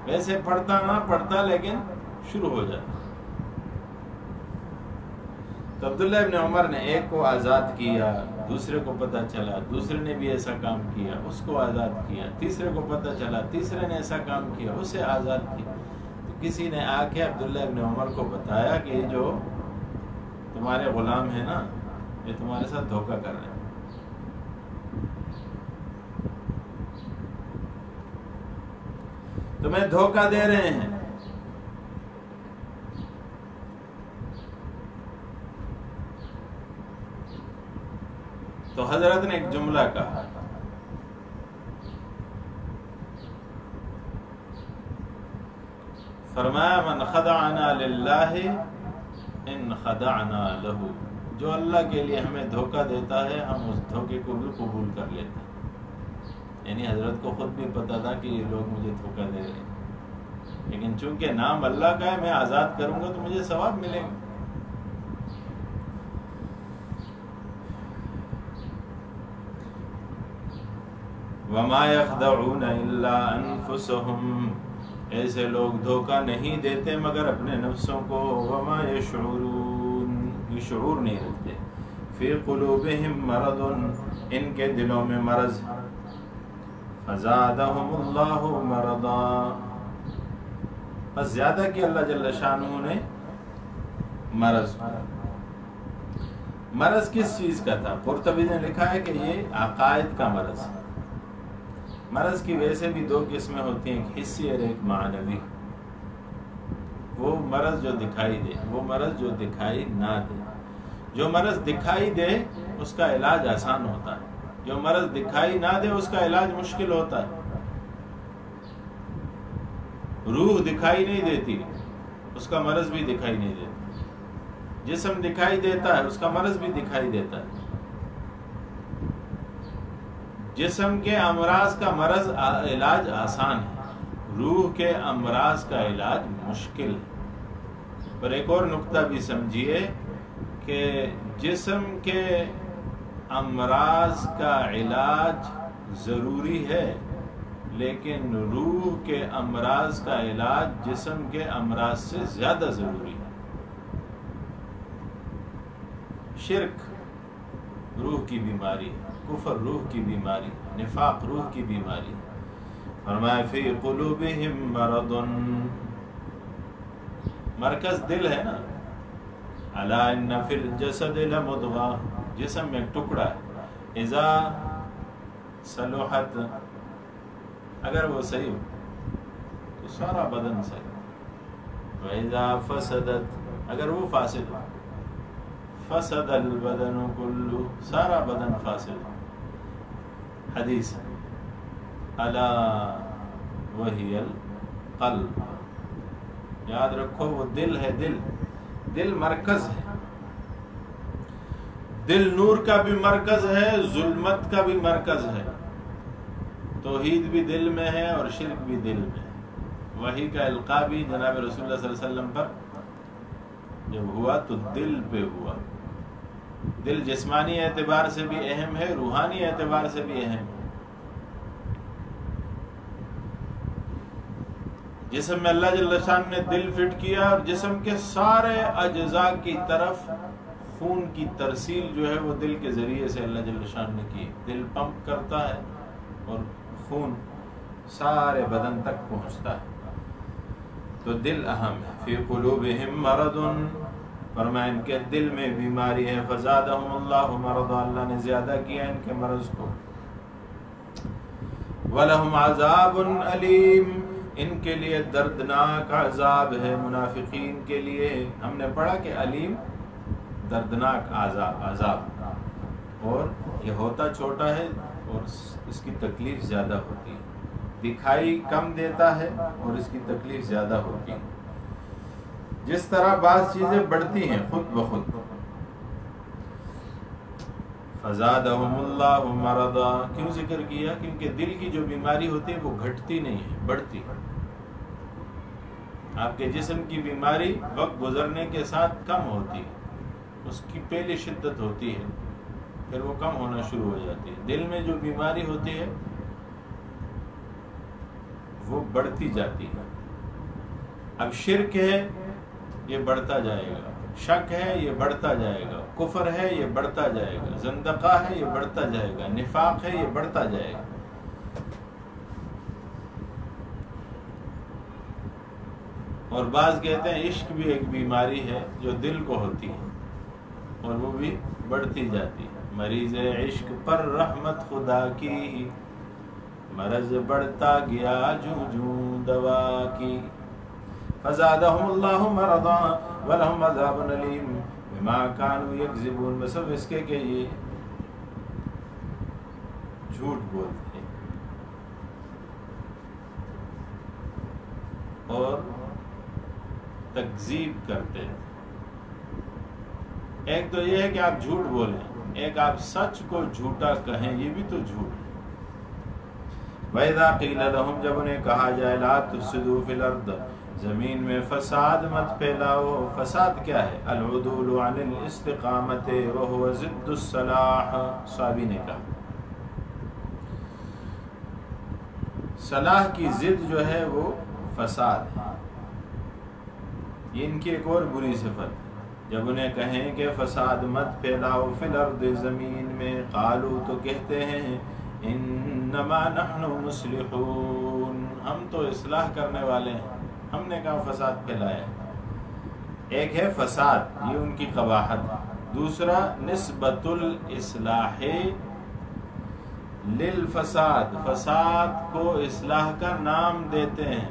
ویسے پڑھتا نہ پڑھتا لیکن شروع ہو جاتا۔ تو عبداللہ ابن عمر نے ایک کو آزاد کیا، دوسرے کو پتہ چلا، دوسرے نے بھی ایسا کام کیا، اس کو آزاد کیا، تیسرے کو پتہ چلا، تیسرے نے ایسا کام کیا، اسے آزاد کیا۔ تو کسی نے آ کے عبداللہ ابن عمر کو بتایا کہ یہ جو تمہارے غلام ہیں نا، یہ تمہارے ساتھ دھوکہ کر رہے ہیں، تمہیں دھوکہ دے رہے ہیں۔ تو حضرت نے ایک جملہ کہا، فرمایا من خدعنا للہ ان خدعنا لہ، جو اللہ کے لیے ہمیں دھوکہ دیتا ہے ہم اس دھوکے کو بھی قبول کر لیتے ہیں۔ یعنی حضرت کو خود بھی پتا تھا کہ یہ لوگ مجھے دھوکہ دے رہے ہیں، لیکن چونکہ نام اللہ کا ہے، میں آزاد کروں گا تو مجھے ثواب ملے گا۔ وما يخدعون الا انفسهم، ایسے لوگ دھوکہ نہیں دیتے مگر اپنے نفسوں کو۔ وما يشعرون، یہ شعور نہیں رکھتے۔ فی قلوبہم مرض، ان کے دلوں میں مرض۔ فزادہم اللہ مرضا، بس زیادہ کہ اللہ جل شانہ نے مرض۔ مرض کس چیز کا تھا؟ قرطبی نے لکھا ہے کہ یہ عقائد کا مرض۔ مرض کی ویسے بھی دو قسمیں ہوتی ہیں، ایک حسی اور ایک معنوی۔ وہ مرض جو دکھائی دے، وہ مرض جو دکھائی نہ دے۔ جو مرض دکھائی دے اس کا علاج آسان ہوتا ہے، جو مرض دکھائی نہ دے اس کا علاج مشکل ہوتا ہے۔ روح دکھائی نہیں دیتی، اس کا مرض بھی دکھائی نہیں دیتا۔ جسم دکھائی دیتا ہے، اس کا مرض بھی دکھائی دیتا ہے۔ جسم کے امراض کا مرض علاج آسان ہے، روح کے امراض کا علاج مشکل ہے۔ پر ایک اور نقطہ بھی سمجھیے کہ جسم کے امراض کا علاج ضروری ہے، لیکن روح کے امراض کا علاج جسم کے امراض سے زیادہ ضروری ہے۔ شرک روح کی بیماری ہے، کفر روح کی بیماری، نفاق روح کی بیماری۔ فرمایا فی قلوبہم مرض، مرکز دل ہے نا۔ الا ان فی الجسد لمضغہ، جسم میں ایک ٹکڑا ہے، اذا صلحت، اگر وہ صحیح ہو تو سارا بدن صحیح، وَإِذَا فَسَدَتْ، اگر وہ فاسد ہو فسد البدن کلو، سارا بدن فاسد. حدیث الا وہی القلب، یاد رکھو وہ دل ہے. دل مرکز ہے. دل نور کا بھی مرکز ہے، ظلمت کا بھی مرکز ہے. توحید بھی دل میں ہے اور شرک بھی دل میں ہے. وحی کا القاء بھی جناب رسول اللہ صلی اللہ علیہ وسلم پر جب ہوا تو دل پہ ہوا. دل جسمانی اعتبار سے بھی اہم ہے، روحانی اعتبار سے بھی اہم ہے. جسم میں اللہ جل شان نے دل فٹ کیا اور جسم کے سارے اجزاء کی طرف خون کی ترسیل جو ہے وہ دل کے ذریعے سے اللہ جل شان نے کی. دل پمپ کرتا ہے اور خون سارے بدن تک پہنچتا ہے. تو دل اہم ہے. فی قلوبہم مرض، فرمایا ان کے دل میں بیماری ہے. فزادہم اللہ مرضا، اللہ نے زیادہ کیا ان کے مرض کو. وَلَهُمْ عَذَابٌ عَلِيمٌ، ان کے لیے دردناک عذاب ہے. منافقین کے لیے ہم نے پڑھا کہ علیم دردناک عذاب، اور یہ ہوتا چھوٹا ہے اور اس کی تکلیف زیادہ ہوتی ہے. دکھائی کم دیتا ہے اور اس کی تکلیف زیادہ ہوتی ہے. جس طرح بعض چیزیں بڑھتی ہیں خود بخود. فزادہم اللہ مرضا، کیوں ذکر کیا؟ کیونکہ دل کی جو بیماری ہوتی ہے وہ گھٹتی نہیں ہے، بڑھتی. آپ کے جسم کی بیماری وقت گزرنے کے ساتھ کم ہوتی ہے، اس کی پہلی شدت ہوتی ہے، پھر وہ کم ہونا شروع ہو جاتی ہے. دل میں جو بیماری ہوتی ہے وہ بڑھتی جاتی ہے. اب شرک ہے یہ بڑھتا جائے گا، شک ہے یہ بڑھتا جائے گا، کفر ہے یہ بڑھتا جائے گا، زندقہ ہے یہ بڑھتا جائے گا، نفاق ہے یہ بڑھتا جائے گا. اور بعض کہتے ہیں عشق بھی ایک بیماری ہے جو دل کو ہوتی ہے اور وہ بھی بڑھتی جاتی ہے. مریض عشق پر رحمت خدا کی، مرض بڑھتا گیا جو دوا کی. فزادہم اللہ مرضا ولہم عذاب علیم بما کانوا یکذبون، بس اب اس کے کہ یہ جھوٹ بولتے ہیں اور تکذیب کرتے ہیں. ایک تو یہ ہے کہ آپ جھوٹ بولیں، ایک آپ سچ کو جھوٹا کہیں، یہ بھی تو جھوٹ ہے. وَإِذَا قِيلَ لَهُمْ، جب انہیں کہا جائے لَا تُفْسِدُوا فِي الْأَرْضِ، زمین میں فساد مت پھیلاؤ. فساد کیا ہے؟ العدول عن الاستقامت وهو ضد الصلاح. صحابی نے کہا صلاح کی ضد جو ہے وہ فساد ہے. یہ ان کی ایک اور بری صفت. جب انہیں کہیں کہ فساد مت پھیلاؤ فی الارض، زمین میں، قالوا تو کہتے ہیں انما نحن مصلحون، ہم تو اصلاح کرنے والے ہیں، ہم نے کہاں فساد پھیلایا. ایک ہے فساد، یہ ان کی قباحت. دوسرا نسبت الاصلاح للفساد، فساد کو اصلاح کا نام دیتے ہیں.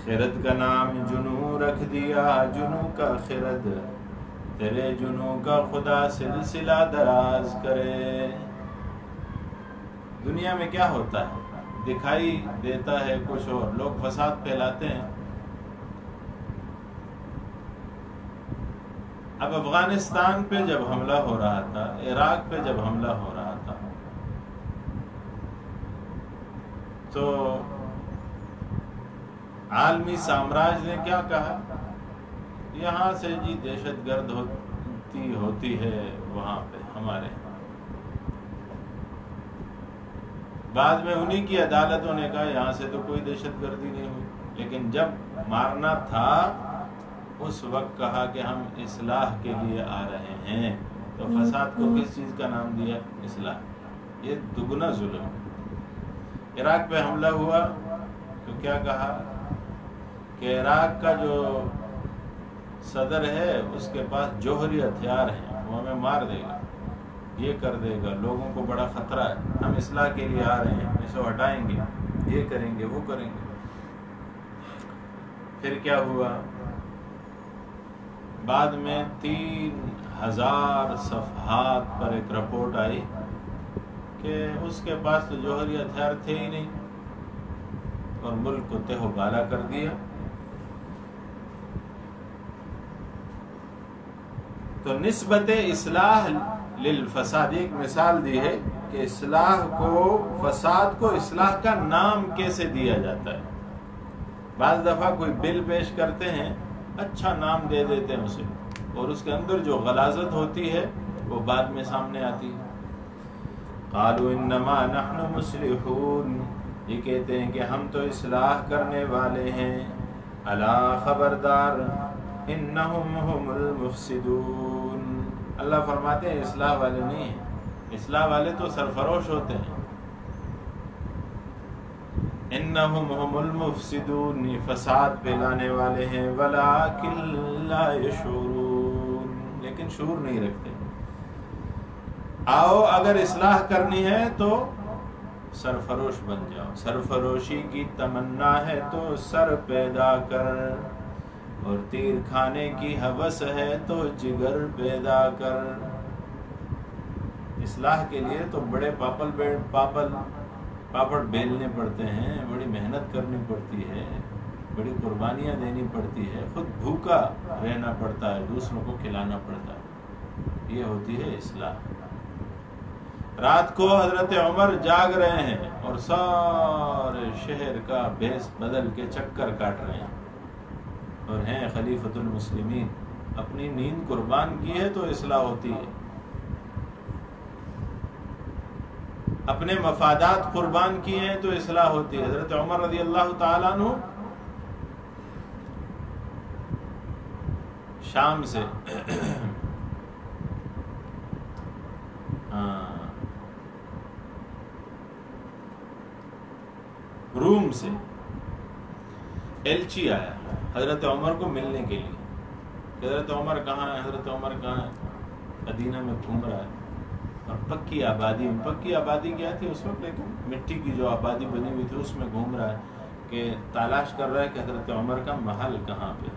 خرد کا نام جنو رکھ دیا، جنو کا خرد، تیرے جنو کا خدا سلسلہ دراز کرے. دنیا میں کیا ہوتا ہے؟ دکھائی دیتا ہے کچھ اور، لوگ فساد پھیلاتے ہیں. اب افغانستان پہ جب حملہ ہو رہا تھا، عراق پہ جب حملہ ہو رہا تھا، تو عالمی سامراج نے کیا کہا؟ یہاں سے جی دہشت گرد ہوتی ہے وہاں پہ ہمارے. بعد میں انہی کی عدالتوں نے کہا یہاں سے تو کوئی دہشت گردی نہیں ہوئی. لیکن جب مارنا تھا اس وقت کہا کہ ہم اصلاح کے لیے آ رہے ہیں. تو فساد کو کس چیز کا نام دیا؟ اصلاح. یہ دگنا ظلم. عراق پہ حملہ ہوا تو کیا کہا کہ عراق کا جو صدر ہے اس کے پاس جوہری ہتھیار ہیں، وہ ہمیں مار دے گا، یہ کر دے گا، لوگوں کو بڑا خطرہ ہے، ہم اصلاح کے لیے آ رہے ہیں، اسے ہٹائیں گے، یہ کریں گے، وہ کریں گے. پھر کیا ہوا؟ بعد میں 3000 صفحات پر ایک رپورٹ آئی کہ اس کے پاس تو جوہری ہتھیار تھے ہی نہیں اور ملک کو تہو بالا کر دیا. تو نسبت اصلاح للفساد ایک مثال دی ہے کہ اصلاح کو، فساد کو اصلاح کا نام کیسے دیا جاتا ہے. بعض دفعہ کوئی بل پیش کرتے ہیں، اچھا نام دے دیتے ہیں اسے، اور اس کے اندر جو غلاظت ہوتی ہے وہ بعد میں سامنے آتی ہے. قالوا انما نحن مصلحون، یہ کہتے ہیں کہ ہم تو اصلاح کرنے والے ہیں. الا خبردار انہم هم المفسدون. اللہ فرماتے ہیں اصلاح والے نہیں ہیں، اصلاح والے تو سرفروش ہوتے ہیں. انہم هم المفسدون، فساد پھیلانے والے ہیں. ولکن لا یشعرون، لیکن شعور نہیں رکھتے. آؤ اگر اصلاح کرنی ہے تو سرفروش بن جاؤ. سرفروشی کی تمنا ہے تو سر پیدا کر، اور تیر کھانے کی ہوس ہے تو جگر پیدا کر. اصلاح کے لیے تو بڑے پاپڑ بیلنے پڑتے ہیں، بڑی محنت کرنی پڑتی ہے، بڑی قربانیاں دینی پڑتی ہے، خود بھوکا رہنا پڑتا ہے، دوسروں کو کھلانا پڑتا ہے. یہ ہوتی ہے اصلاح. رات کو حضرت عمر جاگ رہے ہیں اور سارے شہر کا بھیس بدل کے چکر کاٹ رہے ہیں، اور ہیں خلیفۃ المسلمین. اپنی نیند قربان کی ہے تو اصلاح ہوتی ہے، اپنے مفادات قربان کیے ہیں تو اصلاح ہوتی ہے. حضرت عمر رضی اللہ تعالیٰ عنہ شام سے روم سے ایلچی آیا حضرت عمر کو ملنے کے لیے. حضرت عمر کہاں ہے، حضرت عمر کہاں ہے؟ مدینہ میں گھوم رہا ہے. اور پکی آبادی کیا تھی اس وقت، لیکن مٹی کی جو آبادی بنی ہوئی تھی اس میں گھوم رہا ہے کہ تلاش کر رہا ہے کہ حضرت عمر کا محل کہاں پہ.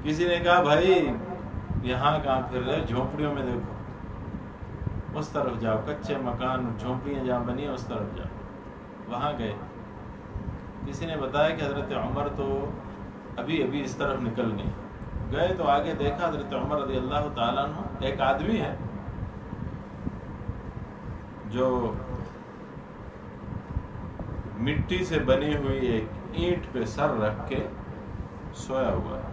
کسی نے کہا بھائی یہاں کہاں پھر رہے، جھونپڑیوں میں دیکھو، اس طرف جاؤ، کچے مکان جھونپڑیاں جہاں بنی ہیں اس طرف جاؤ. وہاں گئے. کسی نے بتایا کہ حضرت عمر تو ابھی اس طرف نکل گئے تو آگے دیکھا حضرت عمر رضی اللہ تعالیٰ عنہ، ایک آدمی ہے جو مٹی سے بنی ہوئی ایک اینٹ پہ سر رکھ کے سویا ہوا ہے،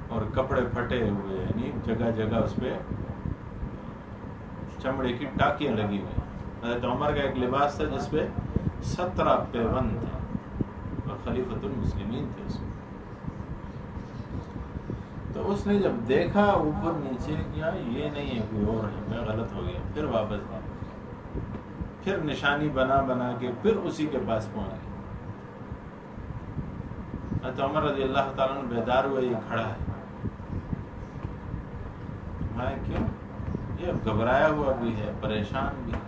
اور کپڑے پھٹے ہوئے، یعنی جگہ جگہ اس پہ چمڑے کی ٹاکیاں لگی ہوئی. حضرت عمر کا ایک لباس تھا جس پہ 17 پیوند تھے، اور خلیفۃ المسلمین تھے اس میں. تو اس نے جب دیکھا اوپر نیچے کیا، یہ نہیں ہے کوئی اور ہے، میں غلط ہو گیا. پھر واپس گیا، پھر نشانی بنا کے پھر اسی کے پاس پہنچ گیا. حضرت عمر رضی اللہ تعالیٰ عنہ بیدار ہوئے، یہ کھڑا ہے. میں کیوں؟ یہ گھبرایا ہوا بھی ہے، پریشان بھی ہے.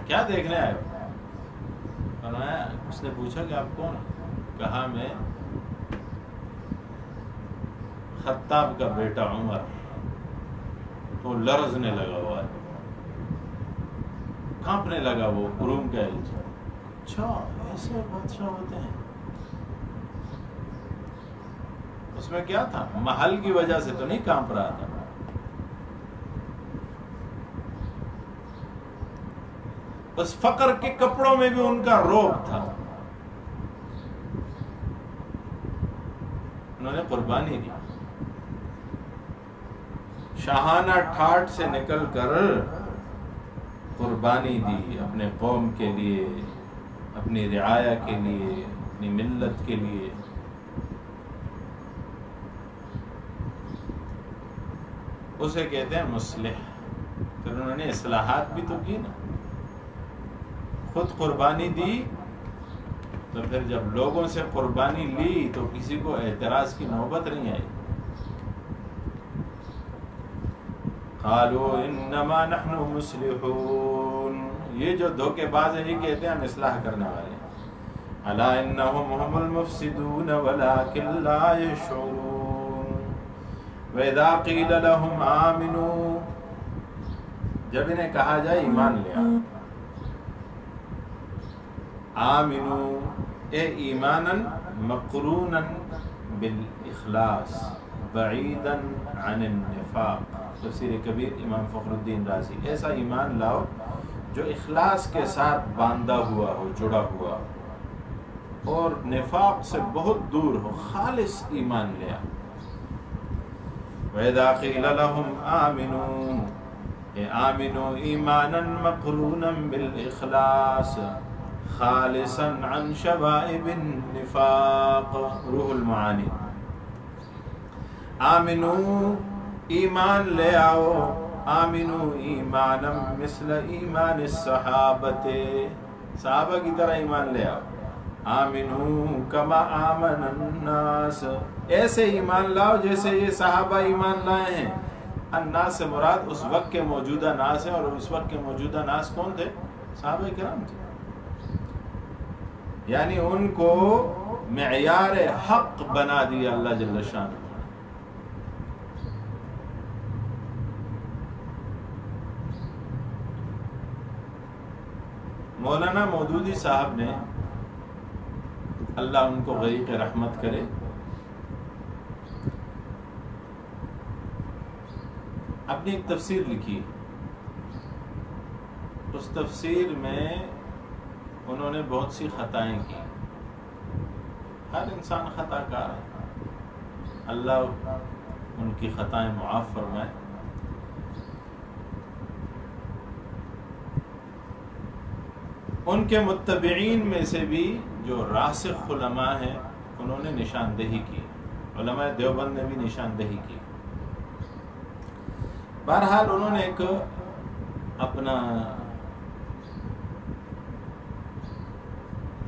کیا دیکھنے آئے ہو؟ اس نے پوچھا کہ آپ کون ہیں؟ کہا میں خطاب کا بیٹا عمر. تو لرزنے لگا ہوا ہے، کانپنے لگا وہ روم کا ایلچی. اچھا ایسے بادشاہ ہوتے ہیں. اس میں کیا تھا؟ محل کی وجہ سے تو نہیں کانپ رہا تھا، بس فقر کے کپڑوں میں بھی ان کا روب تھا. انہوں نے قربانی دی، شاہانہ ٹھاٹ سے نکل کر قربانی دی، اپنے قوم کے لیے، اپنی رعایا کے لیے، اپنی ملت کے لیے. اسے کہتے ہیں مصلح. پھر انہوں نے اصلاحات بھی تو کی نا، خود قربانی دی، تو پھر جب لوگوں سے قربانی لی تو کسی کو اعتراض کی نوبت نہیں آئی. قالوا انما نحن مصلحون. یہ جو دھوکے باز ہیں یہ کہتے ہیں ہم اصلاح کرنے والے ہیں. الا انهم هم المفسدون ولكن لا يشعرون واذا قيل لهم آمنوا، جب انہیں کہا جائے ایمان لے آؤ، آمنوا اے ایمانا مقرونا بالاخلاص بعیدا عن النفاق، تفسیر کبیر امام فخر الدین رازی، ایسا ایمان لاؤ جو اخلاص کے ساتھ باندھا ہوا ہو، جڑا ہوا ہو، اور نفاق سے بہت دور ہو، خالص ایمان لے آؤ۔ وَإِذَا قِيلَ لَهُمْ آمِنُوا آمِنُوا ایمانا مقرونا بالاخلاص خالصا عن شوائب النفاق، روح المعانی۔ آمنوا ایمان لے آؤ، آمنوا ایمانا مثل ایمان الصحابت، صحابہ کی طرح ایمان لے آؤ۔ آمنوا کما آمن الناس، ایسے ایمان لاؤ جیسے یہ صحابہ ایمان لائے ہیں۔ الناس سے مراد اس وقت کے موجودہ ناس ہیں، اور اس وقت کے موجودہ ناس کون تھے؟ صحابہ کرام تھے، یعنی ان کو معیار حق بنا دیا اللہ جل شانہ۔ مولانا مودودی صاحب نے، اللہ ان کو غریق رحمت کرے، اپنی ایک تفسیر لکھی، اس تفسیر میں انہوں نے بہت سی خطائیں کی۔ ہر انسان خطا کار ہے، اللہ ان کی خطائیں معاف فرمائے۔ ان کے متبعین میں سے بھی جو راسخ علماء ہیں انہوں نے نشاندہی کی، علماء دیوبند نے بھی نشاندہی کی۔ بہرحال انہوں نے ایک اپنا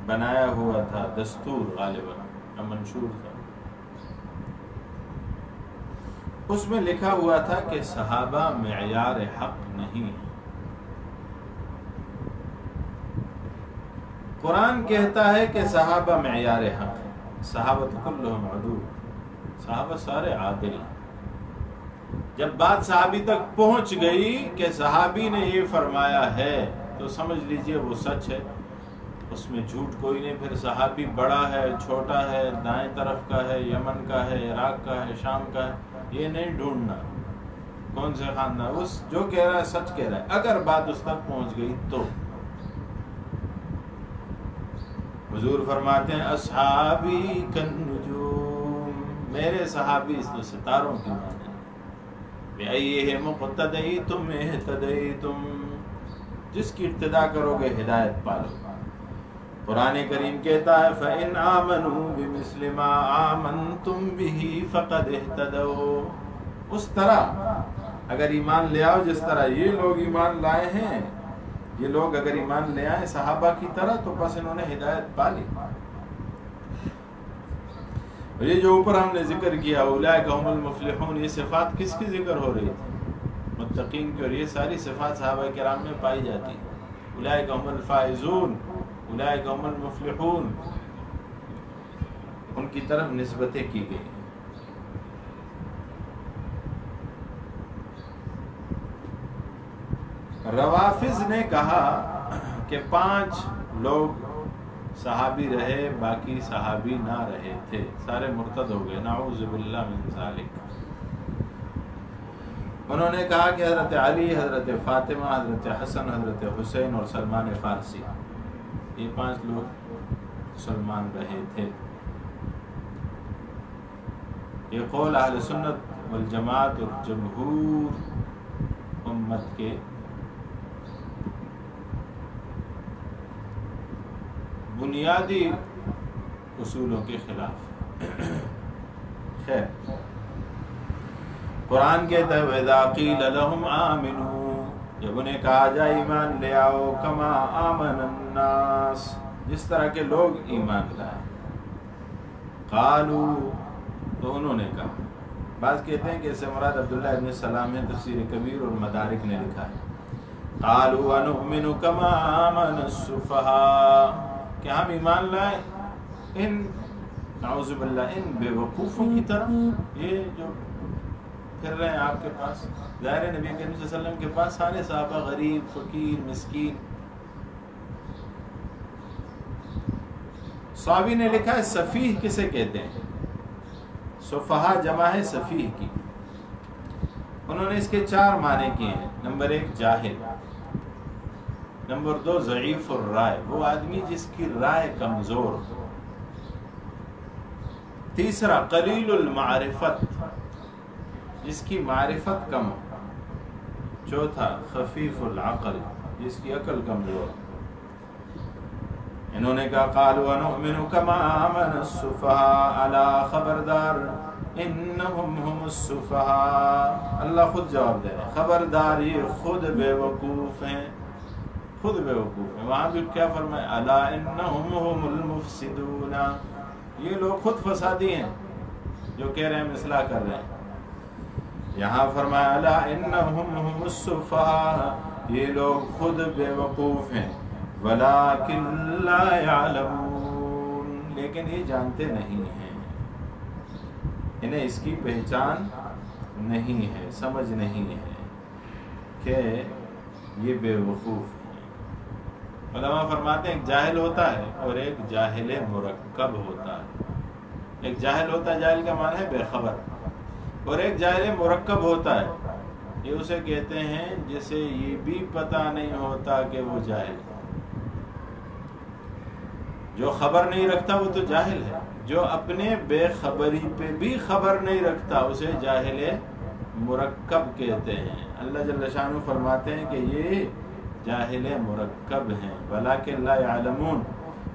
بنایا ہوا تھا دستور، غالباً منشور تھا، اس میں لکھا ہوا تھا کہ صحابہ معیار حق نہیں ہے۔ قرآن کہتا ہے کہ صحابہ معیار حق ہے، صحابہ کلہم عدول، صحابہ سارے عادل ہیں۔ جب بات صحابی تک پہنچ گئی کہ صحابی نے یہ فرمایا ہے تو سمجھ لیجئے وہ سچ ہے، اس میں جھوٹ کوئی نہیں۔ پھر صحابی بڑا ہے، چھوٹا ہے، دائیں طرف کا ہے، یمن کا ہے، عراق کا ہے، شام کا ہے، یہ نہیں ڈھونڈنا کون سے خاندان، اس جو کہہ رہا ہے سچ کہہ رہا ہے۔ اگر بات اس تک پہنچ گئی تو حضور فرماتے ہیں اصحابی کالنجوم، میرے صحابی اس ستاروں کی مانند، بِأَيِّهِمْ اقْتَدَيْتُمْ اهْتَدَيْتُمْ، جس کی اقتداء کرو گے ہدایت پالو۔ قرآن کریم کہتا ہے فَإِنْ آمَنُوا بِمِثْلِ مَا آمَنْتُمْ بِهِ فَقَدْ اهْتَدَوْا، اس طرح اگر ایمان لے آؤ جس طرح یہ لوگ ایمان لائے ہیں، یہ لوگ اگر ایمان لے آئے صحابہ کی طرح تو بس انہوں نے ہدایت پالی۔ اور یہ جو اوپر ہم نے ذکر کیا اولئک هم المفلحون، یہ صفات کس کی ذکر ہو رہی تھی؟ متقین کی، اور یہ ساری صفات صحابہ کرام میں پائی جاتی ہیں۔ اولئک هم الفائزون، اولئک هم المفلحون، ان کی طرف نسبتیں کی گئی۔ روافض نے کہا کہ 5 لوگ صحابی رہے، باقی صحابی نہ رہے تھے، سارے مرتد ہو گئے، نعوذ باللہ من ذالک۔ انہوں نے کہا کہ حضرت علی، حضرت فاطمہ، حضرت حسن، حضرت حسین اور سلمان فارسی، یہ 5 لوگ مسلمان رہے تھے۔ یہ قول اہل سنت والجماعت اور جمہور امت کے بنیادی اصولوں کے خلاف۔ خیر، قرآن کہتا ہے وَإِذَا قِيلَ لَهُمْ آمِنُوا، جب انہیں کہا جائے ایمان لے آؤ، کما آمن الناس، جس طرح کے لوگ ایمان لائے، قالوا، تو انہوں نے کہا، بعض کہتے ہیں کہ اس سے مراد عبداللہ ابن سلام ہے، تفسیر کبیر اور مدارک نے لکھا ہے، قالوا وَنُؤْمِنُ كَمَا آمَنَ السُّفَهَاءُ، کہ ہم ایمان لائیں ان نعوذ باللہ ان بے وقوفوں کی طرح، یہ جو پھر رہے ہیں آپ کے پاس. ظاہر نبی کریم صلی اللہ علیہ وسلم کے پاس سارے صحابہ غریب، فقیر، مسکین. صحابی نے لکھا ہے سفیہ کسے کہتے ہیں؟ صفحہ جمع ہے سفیہ کی. انہوں نے اس کے 4 معنی کیے ہیں. نمبر 1 جاہل، نمبر 2 ضعیف الرائے، وہ آدمی جس کی رائے کمزور ہو. تیسرا قلیل المعرفت، جس کی معرفت کم ہو. چوتھا خفیف العقل، جس کی عقل کمزور ہو. انہوں نے کہا قالوا نؤمن كما آمن السفهاء، الا خبردار انہم هم السفهاء. اللہ خود جواب دے رہے ہیں، خبردار یہ خود بے وقوف ہیں، خود بے وقوف ہیں. وہاں بھی کیا فرمایا؟ الا انہم هم المفسدون، یہ لوگ خود فسادی ہیں جو کہہ رہے ہیں ہم اصلاح کر رہے ہیں. یہاں فرمایا الا انہم هم السفهاء، یہ لوگ خود بے وقوف ہیں. ولیکن لا یعلمون، لیکن یہ جانتے نہیں ہیں، انہیں اس کی پہچان نہیں ہے، سمجھ نہیں ہے کہ یہ بے وقوف ہیں. علماء فرماتے ہیں ایک جاہل ہوتا ہے اور ایک جاہل مرکب ہوتا ہے. ایک جاہل ہوتا ہے، جاہل کا معنی ہے بے خبر، اور ایک جاہل مرکب ہوتا ہے. یہ اسے کہتے ہیں جسے یہ بھی پتہ نہیں ہوتا کہ وہ جاہل ہے. جو خبر نہیں رکھتا وہ تو جاہل ہے، جو اپنے بے خبری پہ بھی خبر نہیں رکھتا اسے جاہل مرکب کہتے ہیں. اللہ جل شانہ فرماتے ہیں کہ یہ جاہل مرکب ہیں. ولکن لا یعلمون،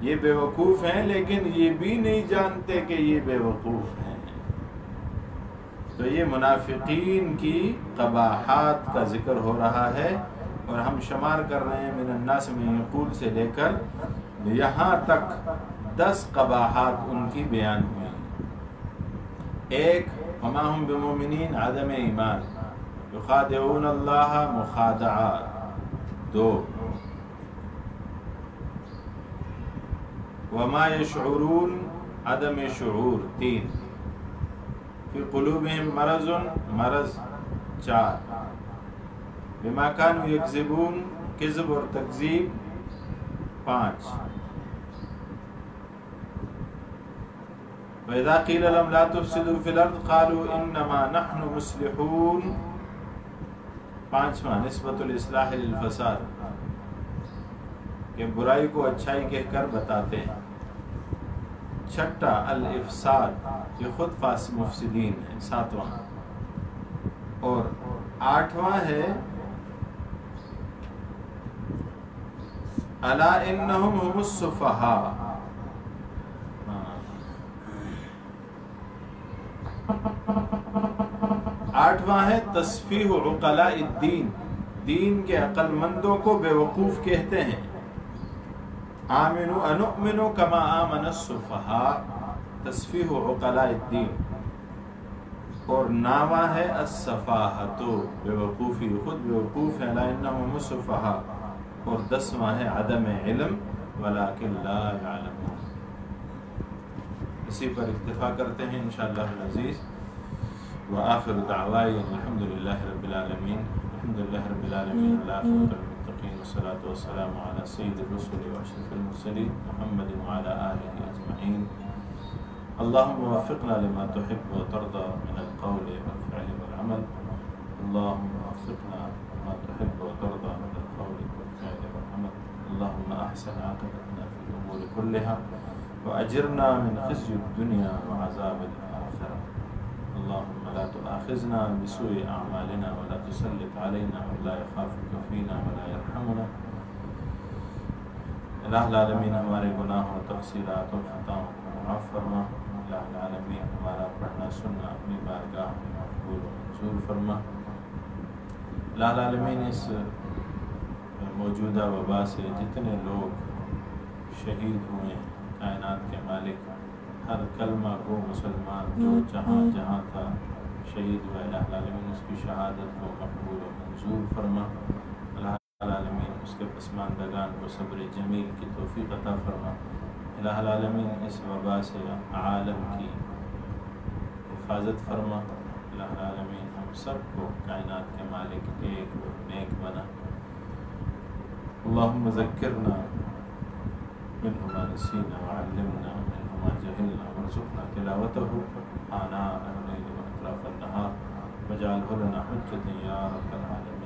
یہ بے وقوف ہیں لیکن یہ بھی نہیں جانتے کہ یہ بے وقوف ہیں. تو یہ منافقین کی قباحات کا ذکر ہو رہا ہے، اور ہم شمار کر رہے ہیں من الناس من یقول سے لے کر یہاں تک 10 قباحات ان کی بیان ہوئی. 1 وما هم بمؤمنین، عدم ایمان، یخادعون اللہ مخادعات. 2 وما یشعرون، عدم شعور. 3 فی قلوبہم مرض، مرض. 4 بما كانوا یکذبون، کذب اور تکذیب. 5 وَإِذَا قِيلَ لَهُمْ لَا تُفْسِدُوا فِي الْأَرْضِ قَالُوا إِنَّمَا نَحْنُ مُصْلِحُونَ. 5واں نسبت الاصلاح للفساد، کہ برائی کو اچھائی کہہ کر بتاتے ہیں. 6 الافساد، یہ خود مفسدین ہیں. 7واں. اور 8واں ہے الا انہم هم السفہاء. 8واں ہے تصفیح عقلاء الدین، دین کے عقل مندوں کو بے وقوف کہتے ہیں. آمنوا انؤمن کما آمن السفہاء، تصفیح عقلاء الدین. اور 9واں ہے السفاہۃ، بے وقوفی، خود بے وقوف ہے. لا انہم هم السفہاء. اور 10واں ہے عدم علم، ولکن لا یعلمون. اسی پر اکتفا کرتے ہیں انشاءاللہ العزیز. وآخر دعوائی الحمد للہ رب العالمین. الحمد للہ رب العالمین، والعاقبۃ للمتقین، والصلاة والسلام علی سید الرسل واشرف المرسلین محمد وعلی آلہ اجمعین. اللہم وفقنا لما تحب وترضى من القول والفعل والعمل. اللہم وفقنا لما تحب وترضى من القول والفعل والعمل. اللہم احسن عاقبتنا في الامور كلها واجرنا من خزي الدنيا وعذاب الآخرة. اللهم لا تؤاخذنا بسوء اعمالنا ولا تسلط علينا من لا يخافك فينا ولا يرحمنا. الہ العالمین ہمارے گناہوں اور تقصیرات اور خطاؤں کو معاف فرما. الہ العالمین ہمارا پڑھنا سننا اپنی بارگاہ میں مقبول و منظور فرما. الہ العالمین اس موجودہ وبا سے جتنے لوگ شہید ہوئے ہیں، کائنات کے مالک ہر کلمہ کو مسلمان جو جہاں جہاں تھا شہید ہوا، الہ العالمین اس کی شہادت کو مقبول و منظور فرما. الہ العالمین اس کے پسماندگان کو صبر جمیل کی توفیق عطا فرما. الہ العالمین اس وبا سے عالم کی حفاظت فرما، الہ العالمین ہم سب کو کائنات کے مالک ایک نیک بنا۔ اللہم ذکرنا منہ ما نسینا وعلمنا منہ ما جہلنا وارزقنا تلاوتہ آناء اللیل واطراف النہار واجعلہ لنا حجۃ یا رب العالمین۔